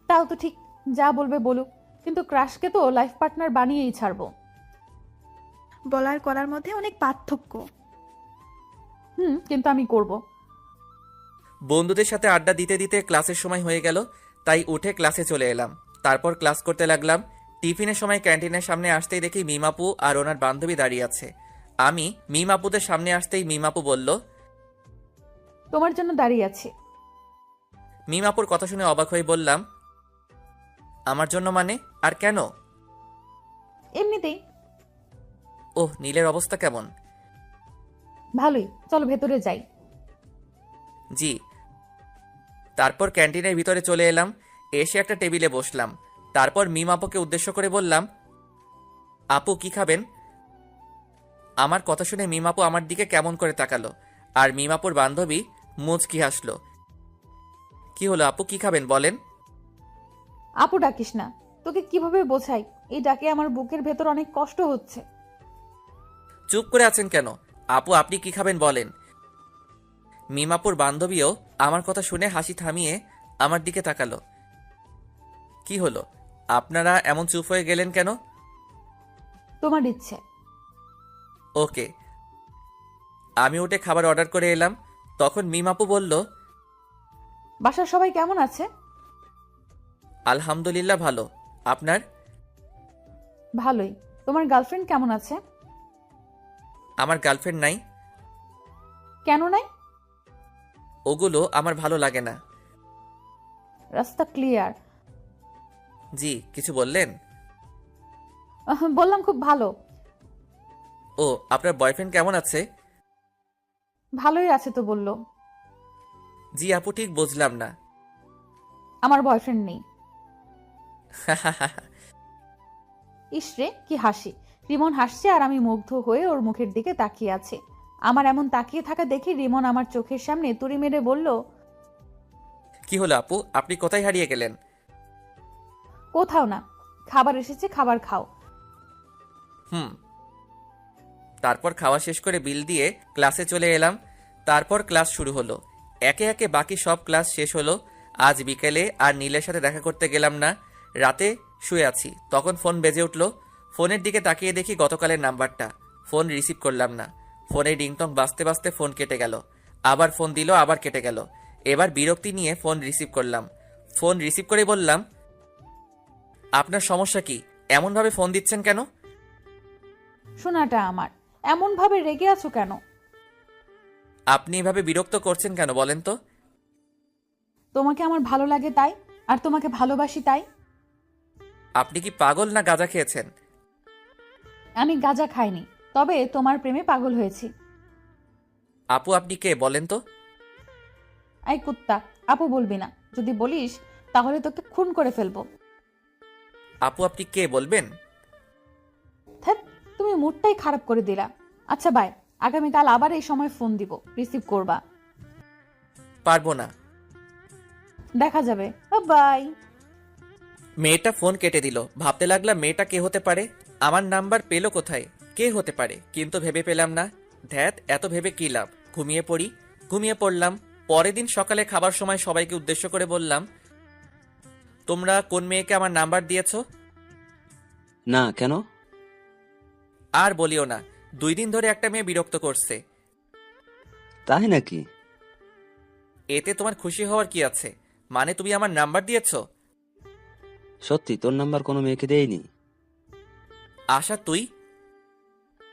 তাও তো ঠিক, যা বলবে বলুক, কিন্তু ক্রাশকে তো লাইফ পার্টনার বানিয়েই ছাড়বো। বলার করার মধ্যে অনেক পার্থক্য। কিন্তু আমি করব। বন্ধুদের সাথে আড্ডা দিতে দিতে ক্লাসের সময় হয়ে গেল, তাই উঠে ক্লাসে চলে এলাম। তারপর ক্লাস করতে লাগলাম। টিফিনের সময় ক্যান্টিনের সামনে আসতেই দেখি মিমাপু আর ওনার বান্ধবী দাঁড়িয়ে আছে। আমি মিমাপুদের সামনে আসতেই মিমাপু বলল, তোমার জন্য দাঁড়িয়ে আছি। মিমাপুর কথা শুনে অবাক হয়ে বললাম, আমার জন্য মানে? আর কেন? এমনিতেই। ওহ, নীলের অবস্থা কেমন? ভালোই, চলো ভেতরে যাই। জি। তারপর ক্যান্টিনের ভিতরে চলে এলাম। এসে একটা টেবিলে বসলাম। তারপর মিম আপুকে উদ্দেশ্য করে বললাম, আপু কি খাবেন? আমার কথা শুনে মিম আপু আমার দিকে কেমন করে তাকালো, আর মিম আপুর বান্ধবী মুচকি হাসলো। কি হলো আপু, কি খাবেন বলেন? আপু ডাকিস না, তোকে কিভাবে বোঝাই, এই ডাকে আমার বুকের ভেতর অনেক কষ্ট হচ্ছে। চুপ করে আছেন কেন? আপু আপনি কি খাবেন বলেন। মিমাপুর বান্ধবীও আমার কথা শুনে হাসি থামিয়ে আমার দিকে তাকালো। কি হলো, আপনারা এমন চুপ হয়ে গেলেন কেন? তোমার ইচ্ছে। ওকে। আমি উঠে খাবার অর্ডার করে এলাম। তখন মিমাপু বলল, বাসার সবাই কেমন আছে? আলহামদুলিল্লাহ ভালো। আপনার? ভালোই। তোমার গার্লফ্রেন্ড কেমন আছে? আমার গার্লফ্রেন্ড নাই। কেন নাই? ওগুলো আমার ভালো লাগে না। রাস্তা ক্লিয়ার। জি, কিছু বললেন? বললাম খুব ভালো। ও, আপনার বয়ফ্রেন্ড কেমন আছে? ভালোই আছে তো বললো। জি আপু, ঠিক বুঝলাম না। আমার বয়ফ্রেন্ড নেই। ইসরে কি হাসি! রিমন হাসছে আর আমি মুগ্ধ হয়ে ওর মুখের দিকে তাকিয়ে আছি। আমার এমন তাকিয়ে থাকা দেখে রিমন আমার চোখের সামনে তুড়ি মেরে বলল, কি হলো আপু, আপনি কোথায় হারিয়ে গেলেন? কোথাও না, খাবার এসেছে, খাবার খাও। তারপর খাওয়া শেষ করে বিল দিয়ে ক্লাসে চলে এলাম। তারপর ক্লাস শুরু হলো। একে একে বাকি সব ক্লাস শেষ হলো। আজ বিকেলে আর নীলের সাথে দেখা করতে গেলাম না। রাতে শুয়ে আছি, তখন ফোন বেজে উঠল। ফোনের দিকে তাকিয়ে দেখি গতকালের নাম্বারটা। ফোন রিসিভ করলাম না। ফোনে রিংটং বাজতে বাজতে ফোন কেটে গেল। আবার ফোন দিল, আবার কেটে গেল। এবার বিরক্তি নিয়ে ফোন রিসিভ করলাম। ফোন রিসিভ করে বললাম, আপনার সমস্যা কি? এমনভাবে ফোন দিচ্ছেন কেন? শোনাটা আমার, এমন ভাবে রেগে আছো কেন? আপনি এভাবে বিরক্ত করছেন কেন বলেন তো? তোমাকে আমার ভালো লাগে তাই, আর তোমাকে ভালোবাসি তাই। আপনি কি পাগল না গাঁজা খেয়েছেন? আমি গাঁজা খাইনি, তবে তোমার প্রেমে পাগল হয়েছি। আপু আপনি কে বলেন তো? আই কুত্তা, আপু বলবি না। যদি বলিস তাহলে তোকে খুন করে ফেলবো। আপু আপনি কে বলবেন? ধ্যাৎ, তুমি মুডটাই খারাপ করে দিলা। আচ্ছা বাই, আগামীকাল আবার এই সময় ফোন দিব, রিসিভ করবা। পারবো না। দেখা যাবে। বাই। মেয়েটা ফোন কেটে দিল। ভাবতে লাগলাম মেয়েটা কে হতে পারে, আমার নাম্বার পেলো কোথায়, কে হতে পারে, কিন্তু ভেবে পেলাম না। ধ্যাত, এত ভেবে কি লাভ, ঘুমিয়ে পড়ি। ঘুমিয়ে পড়লাম। পরের দিন সকালে খাবার সময় সবাইকে উদ্দেশ্য করে বললাম, তোমরা কোন মেয়েকে আমার নাম্বার দিয়েছো? না, কেন? আর বলিও না, 2 দিন ধরে একটা মেয়ে বিরক্ত করছে। তাই নাকি? এতে তোমার খুশি হওয়ার কি আছে? মানে তুমি আমার নাম্বার দিয়েছো? সত্যি তোর নাম্বার কোনো মেয়েকে দেয়নি? আশা তুই?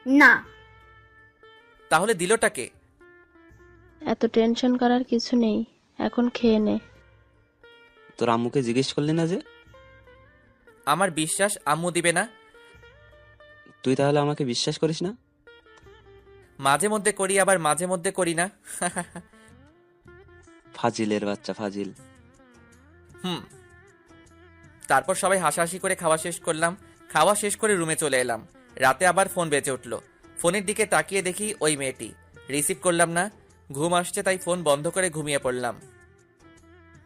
না। তাহলে দিলটাকে? এত টেনশন করার কিছু নেই, এখন খেয়ে নে। তোর আম্মুকে জিজ্ঞেস করলি না যে? আমার বিশ্বাস আম্মু দিবে না। তুই তাহলে আমাকে বিশ্বাস করিস না? মাঝে মধ্যে করি, আবার মাঝে মধ্যে করি না। ফাজিলের বাচ্চা, ফাজিল। তারপর সবাই হাসাহাসি করে খাওয়া শেষ করলাম। খাওয়া শেষ করে রুমে চলে এলাম। রাতে আবার ফোন বেজে উঠল। ফোনের দিকে তাকিয়ে দেখি ওই মেয়েটি। রিসিভ করলাম না। ঘুম আসছে তাই ফোন বন্ধ করে ঘুমিয়ে পড়লাম।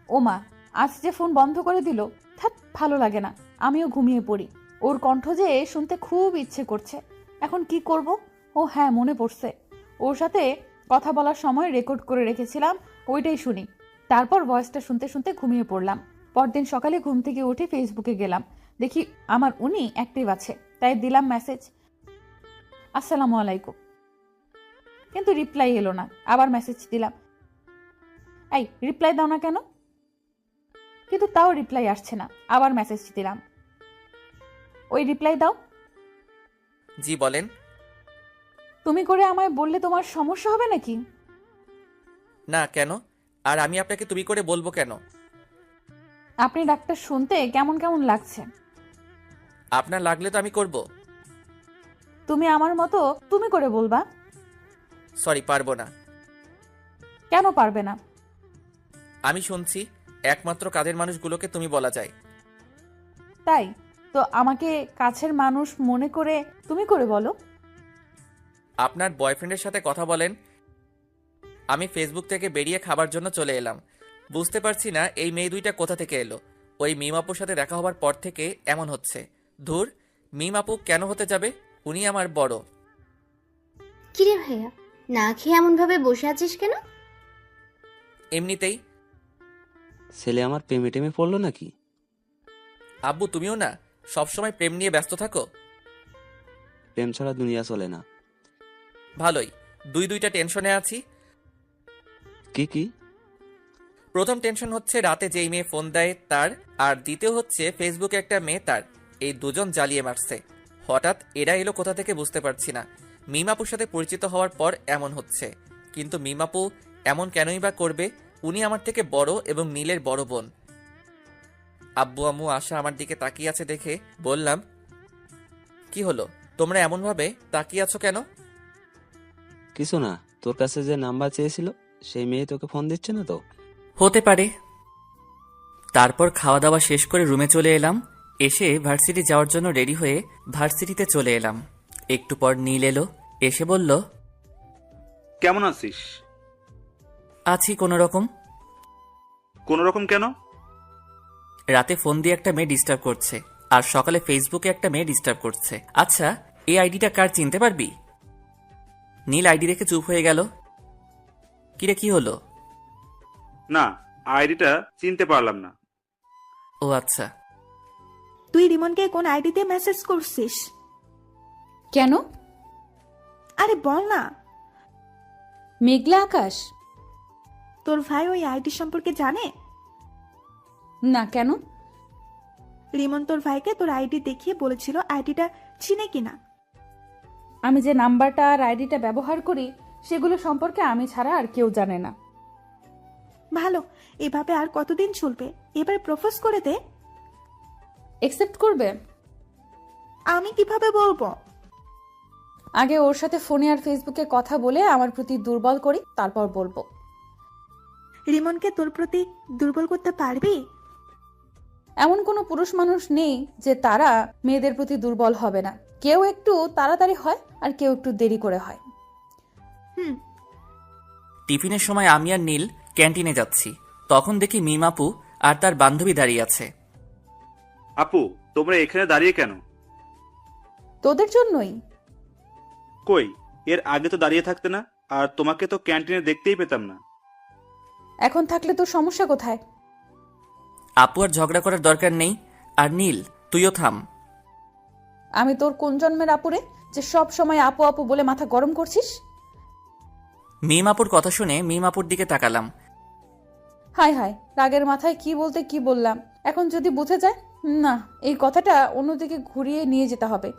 ওমা, আজ যে ফোন বন্ধ করে দিল। ধ্যাৎ, ভালো লাগে না। আমিও ঘুমিয়ে পড়ি। ওর কণ্ঠ যে শুনতে খুব ইচ্ছে করছে। এখন কি করব? ও হ্যাঁ, মনে পড়ছে, ওর সাথে কথা বলার সময় রেকর্ড করে রেখেছিলাম, ওইটাই শুনি। তারপর ভয়েসটা শুনতে শুনতে ঘুমিয়ে পড়লাম। পরদিন সকালে ঘুম থেকে উঠে ফেসবুকে গেলাম, দেখি আমার উনি অ্যাক্টিভ আছে, তাই দিলাম মেসেজ, আসসালামু আলাইকুম। কিন্তু রিপ্লাই এলো না। আবার মেসেজ দিলাম, এই রিপ্লাই দাও না কেন? কিন্তু তাও রিপ্লাই আসছে না। আবার মেসেজ দিলাম, ওই রিপ্লাই দাও। জি বলেন। তুমি করে আমায় বললে তোমার সমস্যা হবে নাকি? না, কেন? আর আমি আপনাকে তুমি করে বলবো কেন? আপনি ডাক্তার শুনতে কেমন কেমন লাগছে। আপনার লাগলে তো আমি করব। তুমি আমার মতো তুমি করে বলবা। সরি, পারবো না। কেন পারবে না? আমি শুনছি একমাত্র কাজের মানুষগুলোকে তুমি বলা যায়। তাই তো আমাকে কাছের মানুষ মনে করে তুমি করে বলো। আপনার বয়ফ্রেন্ডের সাথে কথা বলেন। আমি ফেসবুক থেকে বেরিয়ে খাবার জন্য চলে এলাম। বুঝতে পারছি না এই মেয়ে দুইটা কোথা থেকে এলো। ওই মিম আপুর সাথে দেখা হবার পর থেকে এমন হচ্ছে। ধুর, মিম আপু কেন হতে যাবে? উনি আমার বড়। কিরে ভাইয়া, না খেয়ে এমন ভাবে বসে আছিস কেন? এমনিতেই। ছেলে আমার প্রেমে টেমে পড়লো নাকি? আব্বু তুমিও না সবসময় প্রেম নিয়ে ব্যস্ত থাকো। প্রেম ছাড়া দুনিয়া চলে না। ভালোই, দুইটা টেনশনে আছি। কি কি? প্রথম টেনশন হচ্ছে রাতে যেই মেয়ে ফোন দেয় তার, আর দ্বিতীয় হচ্ছে ফেসবুকে একটা মেয়ে তার। এই দুজন জ্বালিয়ে মারছে। হঠাৎ এরা এলো কোথা থেকে বুঝতে পারছি না। মিমাপুর সাথে পরিচিত হওয়ার পর এমন হচ্ছে, কিন্তু মিমাপু এমন কেনই বা করবে? উনি আমার থেকে বড় এবং নীলের বড় বোন। আব্বু আম্মু আশা আমার দিকে তাকিয়ে আছে দেখে বললাম, কি হলো, তোমরা এমন ভাবে তাকিয়ে আছো কেন? কিছু না, তোর কাছে যে নাম্বার চেয়েছিল সেই মেয়ে তোকে ফোন দিচ্ছে না তো? হতে পারে। তারপর খাওয়া দাওয়া শেষ করে রুমে চলে এলাম। এসে ভার্সিটি যাওয়ার জন্য রেডি হয়ে ভার্সিটিতে চলে এলাম। একটু পর নীল এলো, এসে বলল, কেমন আছিস? আছি কোনো রকম। কোনো রকম কেন? রাতে ফোন দিয়ে একটা মেয়ে ডিস্টার্ব করছে, আর সকালে ফেসবুকে একটা মেয়ে ডিস্টার্ব করছে। আচ্ছা, এই আইডিটা কার চিনতে পারবি? নীল আইডি দেখে চুপ হয়ে গেল। কিরে, কি হলো? না, আইডিটা চিনতে পারলাম না। ও আচ্ছা। তুই রিমনকে কোন আইডিতে মেসেজ করছিস? কেন? আরে বল না। মেঘলা আকাশ? তোর ভাই ওই আইডি সম্পর্কে জানে? না, কেন? রিমন তোর ভাইকে তোর আইডি দেখিয়ে বলেছিল আইডিটা চিনে কিনা। আমি যে নাম্বারটা আর আইডিটা ব্যবহার করি সেগুলো সম্পর্কে আমি ছাড়া আর কেউ জানে না। ভালো, এভাবে আর কতদিন চলবে? এবার প্রপোজ করে দে। একসেপ্ট করবে? আমি কিভাবে বলবো? আগে ওর সাথে ফোনে আর ফেসবুকে কথা বলে আমার প্রতি দুর্বল করি, তারপর বলবো। রিমনকে তোর প্রতি দুর্বল করতে পারবি? এমন কোনো পুরুষ মানুষ নেই যে তারা মেয়েদের প্রতি দুর্বল হবে না। কেউ একটু তাড়াতাড়ি হয় আর কেউ একটু দেরি করে হয়। হুম। টিফিনের সময় আমি আর নীল ক্যান্টিনে যাচ্ছি। তখন দেখি মিম আপু আর তার বান্ধবী দাঁড়িয়ে আছে। আপু, তোমরা এখানে দাঁড়িয়ে কেন? তোদের জন্যই। কই, এর আগে তো দাঁড়িয়ে থাকতে না, আর তোমাকে তো ক্যান্টিনে দেখতেই পেতাম না। এখন থাকলে তোর সমস্যা কোথায়? আপু আর ঝগড়া করার দরকার নেই। আর নীল, তুইও থাম। আমি তোর কোন জন্মের আপুরে যে সব সময় আপু আপু বলে মাথা গরম করছিস? মিম আপুর কথা শুনে মিম আপুর দিকে তাকালাম। হায় হায়, রাগের মাথায় কি বলতে কি বললাম। এখন যদি বুঝে যায়, না, এই কথাটা অন্যদিকে ঘুরিয়ে নিয়ে যেতে হবে।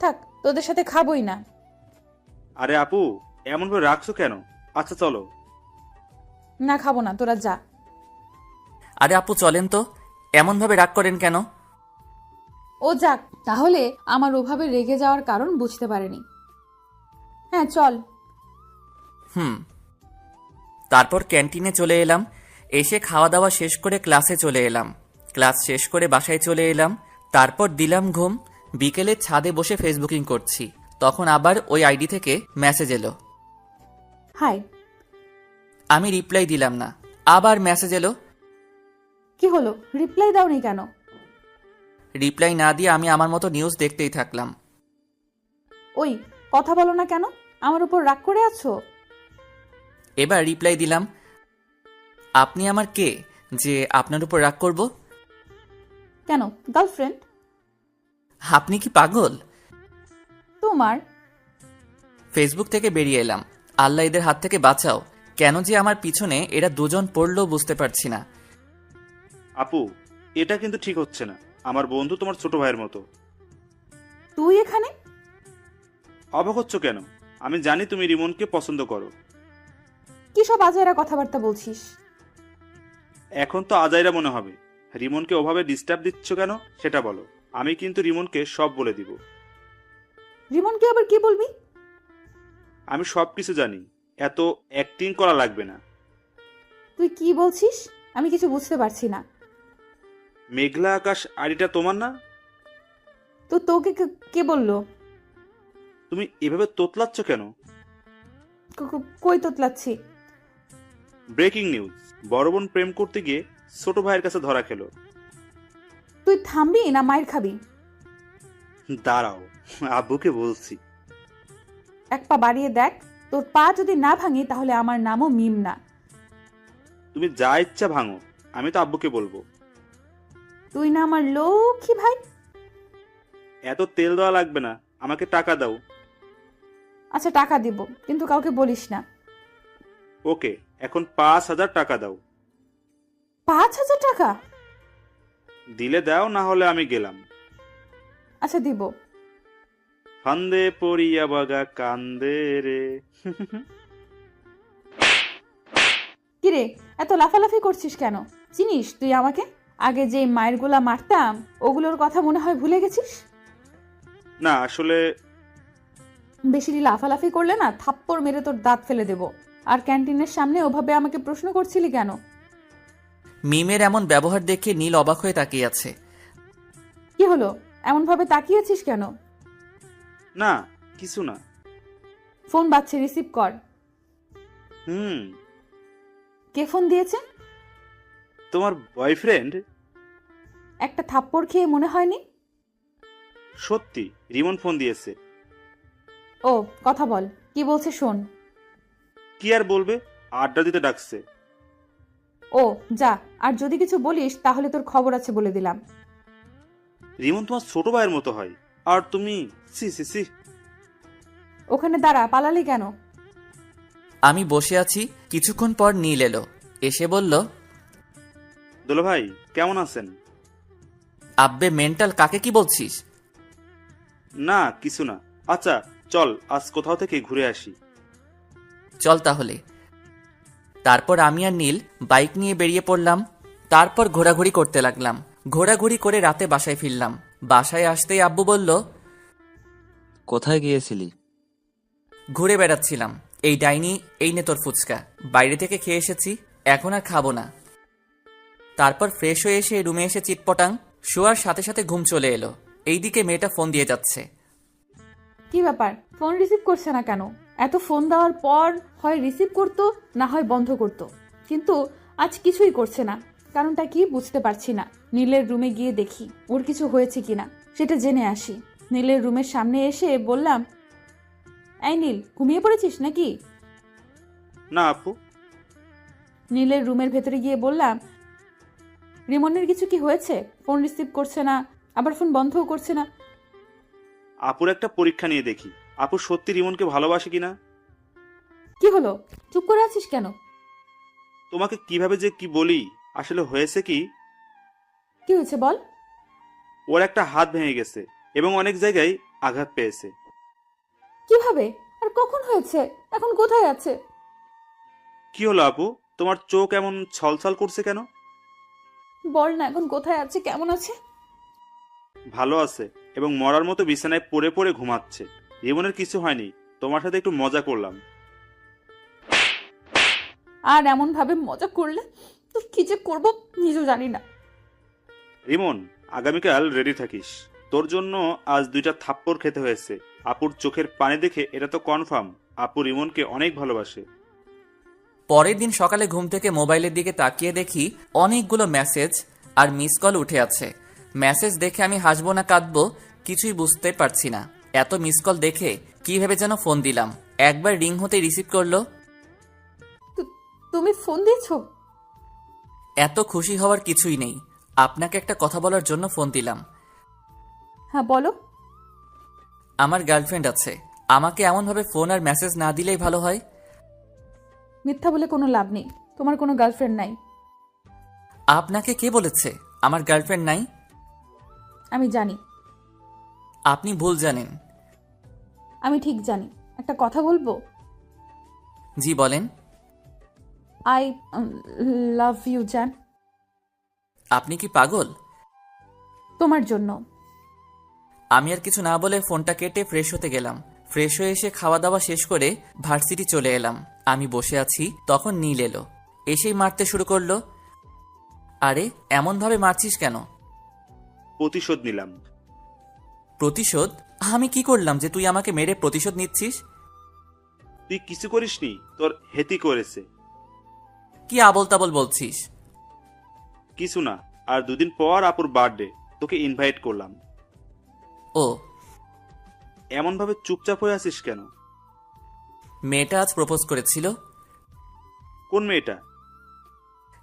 থাক, তোদের সাথে খাবই না। আরে আপু, এমন ভাবে রাখছো কেন? আচ্ছা চলো। না, খাবো না, তোরা যা। আরে আপু চলেন তো, এমনভাবে রাগ করেন কেন? ও যাক, তাহলে আমার ওভাবে রেগে যাওয়ার কারণ বুঝতে পারেনি। হ্যাঁ চল। তারপর ক্যান্টিনে চলে এলাম। এসে খাওয়া দাওয়া শেষ করে ক্লাসে চলে এলাম। ক্লাস শেষ করে বাসায় চলে এলাম। তারপর দিলাম ঘুম। বিকেলে ছাদে বসে ফেসবুকিং করছি, তখন আবার ওই আইডি থেকে মেসেজ এলো। হাই। আমি রিপ্লাই দিলাম না। আবার মেসেজ এলো। কি হলো, রিপ্লাই দাওনি কেন? রিপ্লাই না দিয়ে আমি আমার মতো নিউজ দেখতেই থাকলাম। ওই, কথা বলো না কেন? আমার উপর রাগ করে আছো? এবার রিপ্লাই দিলাম, আপনি আমার কে যে আপনার উপর রাগ করব? কেন, গার্লফ্রেন্ড? আপনি কি পাগল? তোমার। ফেসবুক থেকে বেরিয়ে এলাম। আল্লাহ এদের হাত থেকে বাঁচাও। কেন যে আমার পিছনে এরা দুজন পড়লো বুঝতে পারছি না। আপু, এটা কিন্তু ঠিক হচ্ছে না। আমার বন্ধু তোমার ছোট ভাইয়ের মতো। তুই এখানে? অবাক হচ্ছ কেন? আমি জানি তুমি রিমনকে পছন্দ করো। কি সব আজেরা কথাবার্তা বলছিস? এখন তো আজাইরা মনে হবে। রিমনকে ওভাবে ডিস্টার্ব দিচ্ছ কেন সেটা বলো। আমি কিন্তু রিমনকে সব বলে দিব। রিমনকে আবার কি বলবি? আমি সব কিছু জানি, এত অ্যাক্টিং করা লাগবে না। তুই কি বলছিস? আমি কিছু বুঝতে পারছি না। মেঘলা আকাশ আইডিটা তোমার না? তো তোকে কে বললো? তুমি এভাবে তোতলাচ্ছ কেন? কই তোতলাচ্ছি? ব্রেকিং নিউজ, বড় বোন প্রেম করতে গিয়ে ছোট ভাইয়ের কাছে ধরা খেলো। তুই থামবি না মায়ের খাবি? দাঁড়াও, আব্বুকে বলছি। এক পা বাড়িয়ে দেখ, তোর পা যদি না ভাঙি তাহলে আমার নামও মিম না। তুমি যা ইচ্ছা ভাঙো, আমি তো আব্বুকে বলবো। তুই না আমার লক্ষ্মী ভাই? এত তেল দেওয়া লাগবে না, আমাকে টাকা দাও। আচ্ছা টাকা দিব, কিন্তু কাউকে বলিস না। ওকে, এখন 5,000 টাকা দাও। 5,000 টাকা? দিলে দাও, না হলে আমি গেলাম। আচ্ছা দিব। ফান্দে পড়িয়া বাগা কান্দে রে। কিরে, এত লাফালাফি করছিস কেন? চিনিস তুই আমাকে? আগে যে মায়ের গোলা মারতাম ওগুলোর কথা মনে হয় ভুলে গেছিস? না আসলে বেশি লাফালাফি করলে না থাপ্পড় মেরে তোর দাঁত ফেলে দেব। আর ক্যান্টিনের সামনে ওভাবে আমাকে প্রশ্ন করছিলি কেন? মিমের এমন ব্যবহার দেখে নীল অবাক হয়ে তাকিয়ে আছে। কি হলো, এমন ভাবে তাকিয়েছিস কেন? না, কিছু না। ফোন বাজছে, রিসিভ কর। হুম, কে ফোন দিয়েছে? তোমার বয়ফ্রেন্ড। একটা থাপ্পড় খেয়ে মনে হয়নি? সত্যি, রিমন ফোন দিয়েছে। ও, কথা বল, কি বলছে শোন। কি আর বলবে, আড্ডা দিতে ডাকছে। ও যা, আর যদি কিছু বলিস তাহলে তোর খবর আছে বলে দিলাম। রিমন তোমার ছোট ভাইয়ের মতো হয়, আর তুমি সি সি সি। ওখানে দাঁড়া, পালালি কেন? আমি বসে আছি, কিছুক্ষণ পর নীল এলো। এসে বলল, দোলা ভাই কেমন আছেন? আব্বে মেন্টাল, কাকে কি বলছিস? না কিছু না। আচ্ছা চল আজ কোথাও থেকে ঘুরে আসি। চল তাহলে। তারপর আমি আর নীল বাইক নিয়ে বেরিয়ে পড়লাম। তারপর ঘোরাঘুরি করতে লাগলাম। ঘোরাঘুরি করে রাতে বাসায় ফিরলাম। বাসায় আসতেই আব্বু বলল, কোথায় গিয়েছিলি? ঘুরে বেড়াচ্ছিলাম। এই ডাইনি, এই নে তোর ফুচকা, বাইরে থেকে খেয়ে এসেছি, এখন আর খাবো না। তারপর ফ্রেশ হয়ে এসে রুমে এসে চিটপটাং, শোয়ার সাথে সাথে ঘুম চলে এলো। এইদিকে মেয়েটা ফোন দিয়ে যাচ্ছে। কি ব্যাপার, ফোন রিসিভ করছে না কেন? এত ফোন দেওয়ার পর হয় রিসিভ করতো, না হয় বন্ধ করতো, কিন্তু আজ কিছুই করছে না। কারণটা কি বুঝতে পারছি না। নীলের রুমে গিয়ে দেখি ওর কিছু হয়েছে কিনা, সেটা জেনে আসি। নীলের রুমের সামনে এসে বললাম, এই নীল, ঘুমিয়ে পড়েছিস নাকি? না আপু। নীলের রুমের ভেতরে গিয়ে বললাম, রিমনের কিছু কি হয়েছে? ফোন রিসিভ করছে না, আবার ফোন বন্ধও করছে না। আপুর একটা পরীক্ষা নিয়ে দেখি, আপু সত্যি রিমনকে ভালোবাসে কিনা। কি হলো, চুপ করে আছিস কেন? তোমাকে কিভাবে যে কি বলি, আসলে হয়েছে কি, কি হয়েছে বল। ওর একটা হাত ভেঙে গেছে এবং অনেক জায়গায় আঘাত পেয়েছে। কিভাবে আর কখন হয়েছে? এখন কোথায় আছে? কি হলো আপু, তোমার চোখ এমন ছলছল করছে কেন? বল না, এখন কোথায় আছে, কেমন আছে? ভালো আছে এবং মরার মতো বিছানায় পড়ে পড়ে ঘুমাচ্ছে। রিমনের কিছু হয়নি, তোমার সাথে একটু মজা করলাম। আর এমন ভাবে মজা করলে তো কি যে করবো নিজেও জানি না। রিমন, আগামীকাল রেডি থাকিস। তোর জন্য আজ 2টা থাপ্পড় খেতে হয়েছে। আপুর চোখের পানি দেখে এটা তো কনফার্ম আপু রিমনকে অনেক ভালোবাসে। পরের দিন সকালে ঘুম থেকে মোবাইলের দিকে তাকিয়ে দেখি অনেকগুলো মেসেজ আর মিস কল উঠে আছে। মেসেজ দেখে আমি হাসবো না কাঁদবো কিছুই বুঝতে পারছি না। এত মিস কল দেখে কি ভেবে যেন ফোন দিলাম। একবার রিং হতে রিসিভ করলো। তুমি ফোন দিয়েছো? এত খুশি হওয়ার কিছুই নেই, আপনাকে একটা কথা বলার জন্য ফোন দিলাম। হ্যাঁ বলো। আমার গার্লফ্রেন্ড আছে, আমাকে এমনভাবে ফোন আর মেসেজ না দিলেই ভালো হয়। মিথ্যা বলে কোনো লাভ নেই, তোমার কোনো গার্লফ্রেন্ড নাই। আপনাকে কে বলেছে আমার গার্লফ্রেন্ড নাই? আমি জানি। আপনি ভুল জানেন। আমি ঠিক জানি। একটা কথা বলবো? জি বলেন। আই লাভ ইউ জান। আপনি কি পাগল? তোমার জন্য। আমি আর কিছু না বলে ফোনটা কেটে ফ্রেশ হতে গেলাম। ফ্রেশ হয়ে এসে খাওয়া দাওয়া শেষ করে ভার্সিটি চলে এলাম। আমি বসে আছি, তখন নীল এলো। এসেই মারতে শুরু করলো। আরে এমনভাবে মারছিস কেন? প্রতিশোধ নিলাম। প্রতিশোধ? আমি কি করলাম যে তুই আমাকে মেরে প্রতিশোধ নিচ্ছিস? তুই কিছু করিসনি, তোর হেতি করেছে। কি আবল তাবল বলছিস? কিছু না, আর 2 দিন পর আপুর বার্থডে, তোকে ইনভাইট করলাম। ও, এমন ভাবে চুপচাপ হয়ে আছিস কেন? মেয়েটা আজ প্রপোজ করেছিল। কোন মেয়েটা?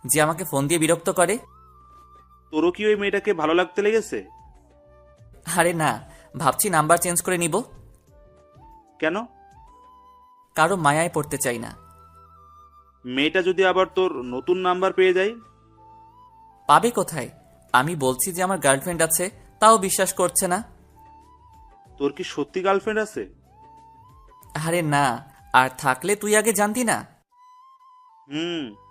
যে আমাকে ফোন দিয়ে বিরক্ত করে। তোরও কি ওই মেয়েটাকে ভালো লাগতে লেগেছে? আরে না, ভাবছি নাম্বার চেঞ্জ করে নিব। কেন? কারো মায়ায় পড়তে চাই না। মেয়েটা যদি আবার তোর নতুন নাম্বার পেয়ে যায়? পাবে কোথায়? আমি বলছি যে আমার গার্লফ্রেন্ড আছে, তাও বিশ্বাস করছে না। তোর কি সত্যি গার্লফ্রেন্ড আছে? আরে না, আর থাকলে তুই আগে জানতি না।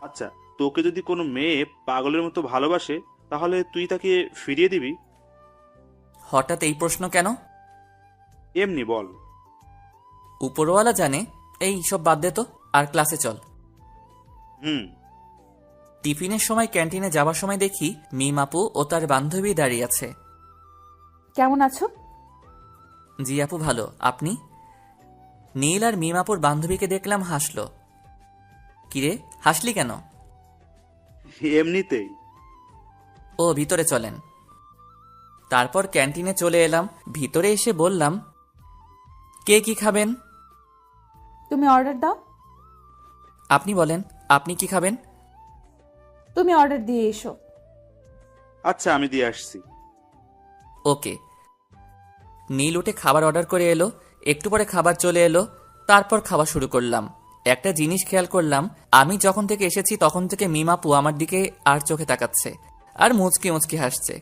আচ্ছা, তোকে যদি কোনো মেয়ে পাগলের মতো ভালোবাসে, তাহলে তুই তাকে ফিরিয়ে দিবি? হঠাৎ এই প্রশ্ন কেন? এমনি বল। উপরওয়ালা জানে। এই সব বাদ দে তো, আর ক্লাসে চল। হুম। টিফিনের সময় ক্যান্টিনে যাওয়ার সময় দেখি মিম আপু ও তার বান্ধবী দাঁড়িয়ে আছে। কেমন আছো? জি আপু ভালো, আপনি? নীল আর মিম আপুর বান্ধবীকে দেখলাম হাসলো। কিরে, হাসলি কেন? এমনিতেই। ও, ভিতরে চলেন। তারপর ক্যান্টিনে চলে এলাম। ভিতরে এসে বললাম, কে কি খাবেন? তুমি অর্ডার দাও। আপনি বলেন, আপনি কি খাবেন? তুমি অর্ডার দিয়ে এসো। আচ্ছা, আমি দিয়ে আসছি। ওকে। নীল উঠে খাবার অর্ডার করে এলো। একটু পরে খাবার চলে এলো। তারপর খাওয়া শুরু করলাম। একটা জিনিস খেয়াল করলাম, আমি যখন থেকে এসেছি তখন থেকে মিম আপু আমার দিকে আর চোখে তাকাচ্ছে আর মুচকি মুচকি হাসছে।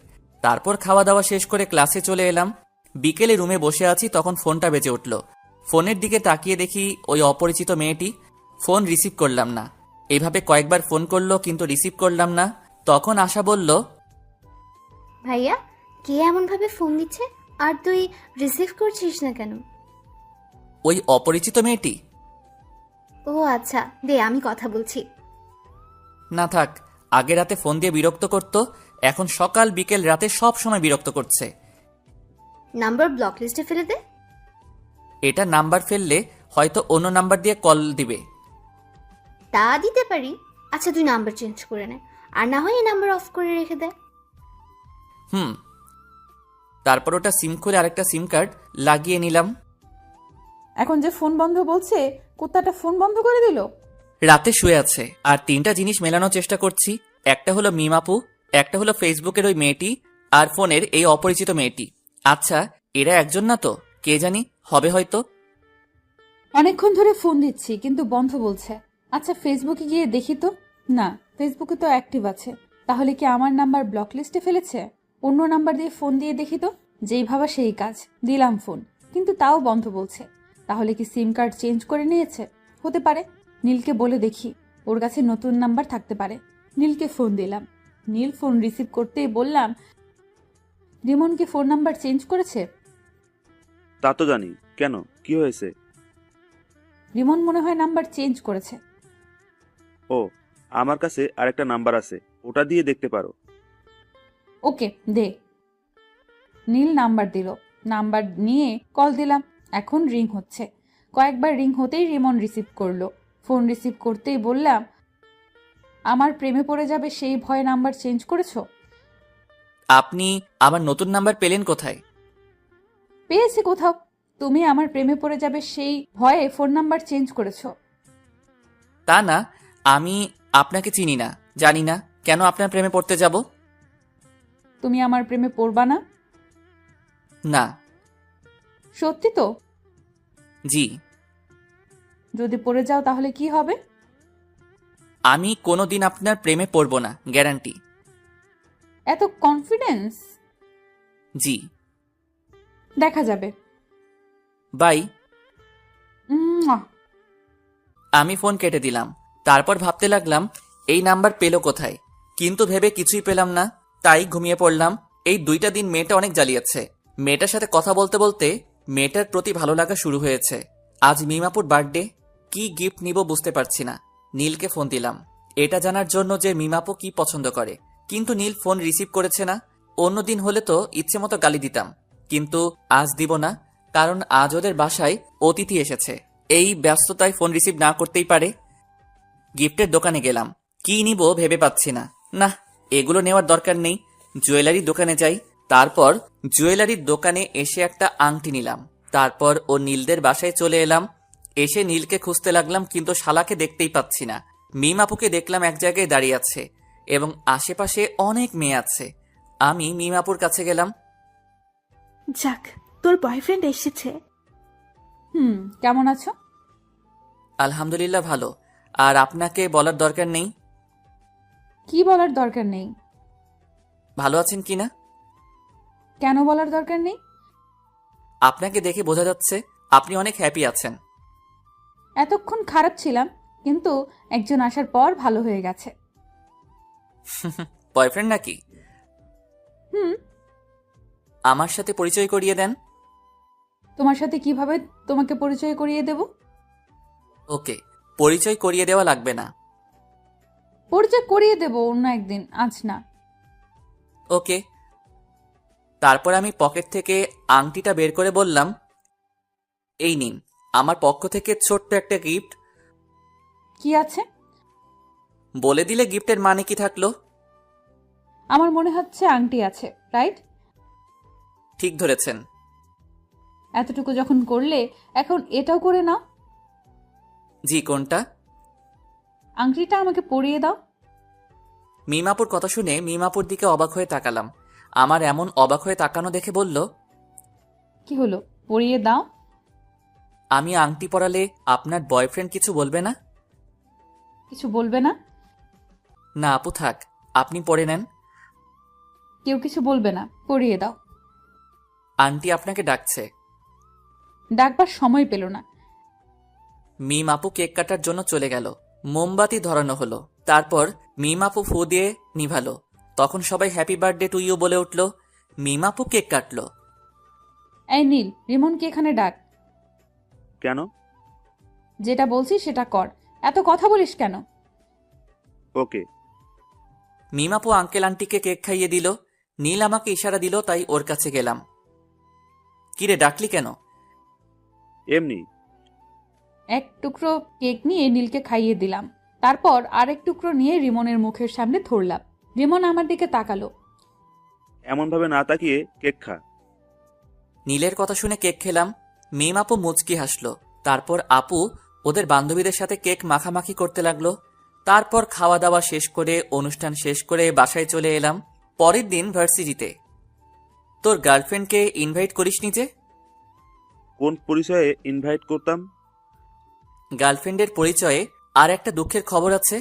তারপর খাওয়া দাওয়া শেষ করে ক্লাসে চলে এলাম। বিকেলে রুমে বসে আছি, তখন ফোনটা বেজে উঠল। ফোনের দিকে তাকিয়ে দেখি ওই অপরিচিত মেয়েটি। ফোন রিসিভ করলাম না। এইভাবে কয়েকবার ফোন করলো, কিন্তু রিসিভ করলাম না। তখন আশা বলল, ভাইয়া, কে এমন ভাবে ফোন দিচ্ছে আর তুই রিসিভ করছিস না কেন? ওই অপরিচিত মেয়েটি। ও আচ্ছা, দে আমি কথা বলছি। না থাক, আগে রাতে ফোন দিয়ে বিরক্ত করতো, এখন সকাল বিকেল রাতে সব সময় বিরক্ত করছে। নাম্বার ব্লক লিস্টে ফেলে দে। এটা নাম্বার ফেললে হয়তো অন্য নাম্বার দিয়ে কল দিবে। তা দিতে পারি। আচ্ছা, তুই নাম্বার চেঞ্জ করে নে, আর না হয় এই নাম্বার অফ করে রেখে দে। তারপর ওটা সিম খুলে আরেকটা সিম কার্ড লাগিয়ে নিলাম। এখন যে ফোন বন্ধ বলছে, কুত্তাটা ফোন বন্ধ করে দিল। রাতে শুয়ে আছে, আর 3টা জিনিস মেলানোর চেষ্টা করছি। একটা হলো মিম আপু, একটা হলো ফেসবুকের ওই মেয়েটি, আর ফোনের এই অপরিচিত মেয়েটি। আচ্ছা, এরা একজন না তো? কে জানি, হবে হয়তো। অনেকক্ষণ ধরে ফোন দিচ্ছি কিন্তু বন্ধ বলছে। আচ্ছা, ফেসবুকে গিয়ে দেখি তো। না, ফেসবুকে তো অ্যাক্টিভ আছে। তাহলে কি আমার নাম্বার ব্লক লিস্টে ফেলেছে? অন্য নাম্বার দিয়ে ফোন দিয়ে দেখি তো। যেই ভাবা সেই কাজ, দিলাম ফোন, কিন্তু তাও বন্ধ বলছে। তাহলে কি সিম কার্ড চেঞ্জ করে নিয়েছে? হতে পারে। নীলকে বলে দেখি, ওর কাছে নতুন নাম্বার থাকতে পারে। নীলকে ফোন দিলাম। নীল ফোন রিসিভ করতেই বললাম, রিমন কি ফোন নাম্বার চেঞ্জ করেছে? তা তো জানি, কেন, কি হয়েছে? রিমন মনে হয় নাম্বার চেঞ্জ করেছে। ও, আমার কাছে আরেকটা নাম্বার আছে, ওটা দিয়ে দেখতে পারো। ওকে, দে। নীল নাম্বার দিল। নাম্বার নিয়ে কল দিলাম। এখন রিং হচ্ছে। কয়েকবার রিং হতেই রিমন রিসিভ করলো। ফোন রিসিভ করতেই বললাম, আমার প্রেমে পড়ে যাবে সেই ভয়ে নাম্বার চেঞ্জ করেছো? আপনি আমার নতুন নাম্বার পেলেন কোথায়? পেয়েছি কোথাও। তুমি আমার প্রেমে পড়ে যাবে সেই ভয়ে ফোন নাম্বার চেঞ্জ করেছো। তা না, আমি আপনাকে চিনি না, জানি না, কেন আপনার প্রেমে পড়তে যাব? তুমি আমার প্রেমে পড়বা না? না। সত্যি তো? জি। যদি পড়ে যাও তাহলে কি হবে? আমি কোনোদিন আপনার প্রেমে পড়ব না, গ্যারান্টি। এত কনফিডেন্স? জি। দেখা যাবে। বাই। উম্মুয়া। আমি ফোন কেটে দিলাম। তারপর ভাবতে লাগলাম, এই নাম্বার পেলো কোথায়, কিন্তু ভেবে কিছুই পেলাম না। তাই ঘুমিয়ে পড়লাম। এই 2টা দিন মেয়েটা অনেক জ্বালিয়েছে। মেয়েটার সাথে কথা বলতে বলতে মেয়েটার প্রতি ভালো লাগা শুরু হয়েছে। আজ মিমাপুর বার্থডে, কি গিফট নিব বুঝতে পারছি না। নীলকে ফোন দিলাম এটা জানার জন্য যে মিমাপু কি পছন্দ করে, কিন্তু নীল ফোন রিসিভ করেছে না। অন্য দিন হলে তো ইচ্ছে মতো গালি দিতাম, কিন্তু আজ দিব না, কারণ আজ ওদের বাসায় অতিথি এসেছে। এই ব্যস্ততায় ফোন রিসিভ না করতেই পারে। গিফটের দোকানে গেলাম, কি নিব ভেবে পাচ্ছি না। না, এগুলো নেওয়ার দরকার নেই, জুয়েলারির দোকানে যাই। তারপর জুয়েলারির দোকানে এসে একটা আংটি নিলাম। তারপর ও নীলদের বাসায় চলে এলাম। এসে নীলকে খুঁজতে লাগলাম, কিন্তু শালাকে দেখতেই পাচ্ছি না। মিম আপুকে দেখলাম এক জায়গায় দাঁড়িয়ে আছে এবং আশেপাশে অনেক মেয়ে আছে। আমি মিম আপুর কাছে গেলাম। যাক, তোর বয়ফ্রেন্ড এসেছে। কেমন আছো? আলহামদুলিল্লাহ ভালো। আর আপনাকে বলার দরকার নেই। কি বলার দরকার নেই? ভালো আছেন কিনা? কেন বলার দরকার নেই? আপনাকে দেখে বোঝা যাচ্ছে আপনি অনেক হ্যাপি আছেন। এতক্ষণ খারাপ ছিলাম, কিন্তু একজন আসার পর ভালো হয়ে গেছে। বয়ফ্রেন্ড নাকি? হুম। আমার সাথে পরিচয় করিয়ে দেন। তোমার সাথে কিভাবে তোমাকে পরিচয় করিয়ে দেব? ওকে, পরিচয় করিয়ে দেওয়া লাগবে না। পরিচয় করিয়ে দেব অন্য একদিন, আজ না। ওকে। তারপর আমি পকেট থেকে আংটিটা বের করে বললাম, এই নিন আমার পক্ষ থেকে ছোট্ট একটা গিফট। কি আছে? বলে দিলে গিফটের মানে কি থাকলো? আমার মনে হচ্ছে আংটি আছে, রাইট? ঠিক ধরেছেন। এতটুকু যখন করলে, এখন এটাও করে নাও। জি, কোনটা? আংটিটা আমাকে পরিয়ে দাও। মিমাপুর কথা শুনে মিমাপুর দিকে অবাক হয়ে তাকালাম। আমার এমন অবাক হয়ে তাকানো দেখে বলল, কি হলো, পরিয়ে দাও। আমি আংটি পরালে আপনার বয়ফ্রেন্ড কিছু বলবে না? কিছু বলবে না? না আপু থাক, আপনি পরে নেন। কেউ কিছু বলবে না, পরিয়ে দাও। আন্টি আপনাকে ডাকছে। ডাকবার সময় পেল না। মিম আপু কেক কাটার জন্য চলে গেল। মোমবাতি ধরানো হলো। তারপর মিম আপু ফু দিয়ে নিভালো। তখন সবাই হ্যাপি বার্থডে টু ইউ বলে উঠল। মিম আপু কেক কাটলো। এই নীল, রিমনকে এখানে ডাক। কেন? যেটা বলছি সেটা কর, এত কথা বলিস কেন? ওকে। মিম আপু আঙ্কেল আন্টিকে কেক খাইয়ে দিল। নীল আমাকে ইশারা দিল, তাই ওর কাছে গেলাম। কিরে ডাকলি কেন? এমনি। এক টুকরো কেক নিয়ে নীলকে খাইয়ে দিলাম। তারপর আরেক টুকরো নিয়ে রিমনের মুখের সামনে ধরলাম। রিমন আমার দিকে তাকালো। এমন ভাবে না তাকিয়ে কেক খা। নীলের কথা শুনে কেক খেলাম। মিম আপু মুচকি হাসলো। তারপর আপু ওদের বান্ধবীদের সাথে কেক মাখামাখি করতে লাগলো। তারপর খাওয়া দাওয়া শেষ করে অনুষ্ঠান শেষ করে বাসায় চলে এলাম। পরের দিন ভার্সিটিতে। তোর গার্লফ্রেন্ডকে ইনভাইট করিসনি যে? কোন পরিচয়ে ইনভাইট করতাম? গার্লফ্রেন্ডের পরিচয়ে আর একটা দুঃখের খবর আছে।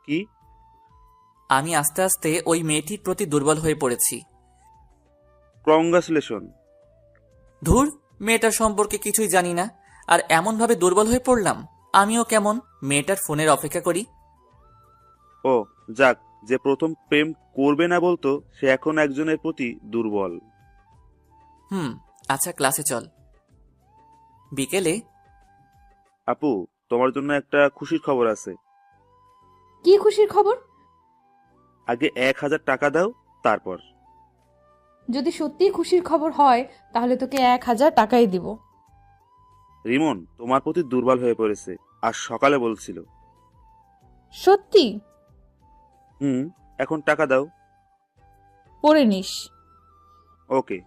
কি? আমি আস্তে আস্তে ওই মেয়েটির প্রতি দুর্বল হয়ে পড়েছি। কংগ্রাচুলেশন। ধুর, মেয়েটার সম্পর্কে কিছুই জানি না, আর এমনভাবে দুর্বল হয়ে পড়লাম। আমিও কেমন মেয়েটার ফোনের অপেক্ষা করি। ও যাক, যে প্রথম প্রেম করবে না বলতো সে এখন একজনের প্রতি দুর্বল। আচ্ছা ক্লাসে চল। বিকেলে। আপু, তোমার জন্য একটা খুশির খবর আছে। কি খুশির খবর? আগে 1000 টাকা দাও, তারপর। যদি সত্যিই খুশির খবর হয়, তাহলে তোকে 1000 টাকাই দিব। রিমন তোমার প্রতি দুর্বল হয়ে পড়েছে, আর সকালে বলছিল। সত্যি? এখন টাকা দাও। পরে নিস। ওকে।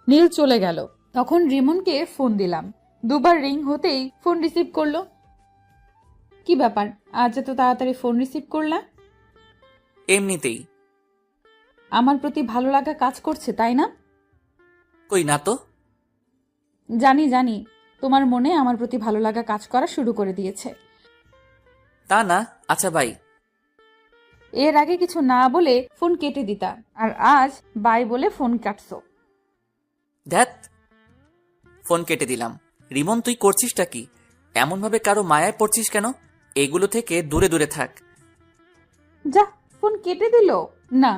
নীল চলে গেল। তখন রিমনকে ফোন দিলাম। দুবার রিং হতেই ফোন রিসিভ করলো। কি ব্যাপার, আজ এত তাড়াতাড়ি ফোন রিসিভ করলাম? এমনিতেই। আমার প্রতি ভালো লাগা কাজ করছে, তাই না? কই না তো। জানি জানি, তোমার মনে আমার প্রতি ভালো লাগা কাজ করা শুরু করে দিয়েছে। তা না। আচ্ছা বাই। এর আগে কিছু না বলে ফোন কেটে দিতা, আর আজ বাই বলে ফোন কাটছো। ধ্যাত। ফোন কেটে দিলাম। রিমন তুই করছিসটা কি? এমনভাবে কারো মায়ায় পড়ছিস কেন? এগুলো থেকে দূরে দূরে থাক। যা, ফোন কেটে দিল। না,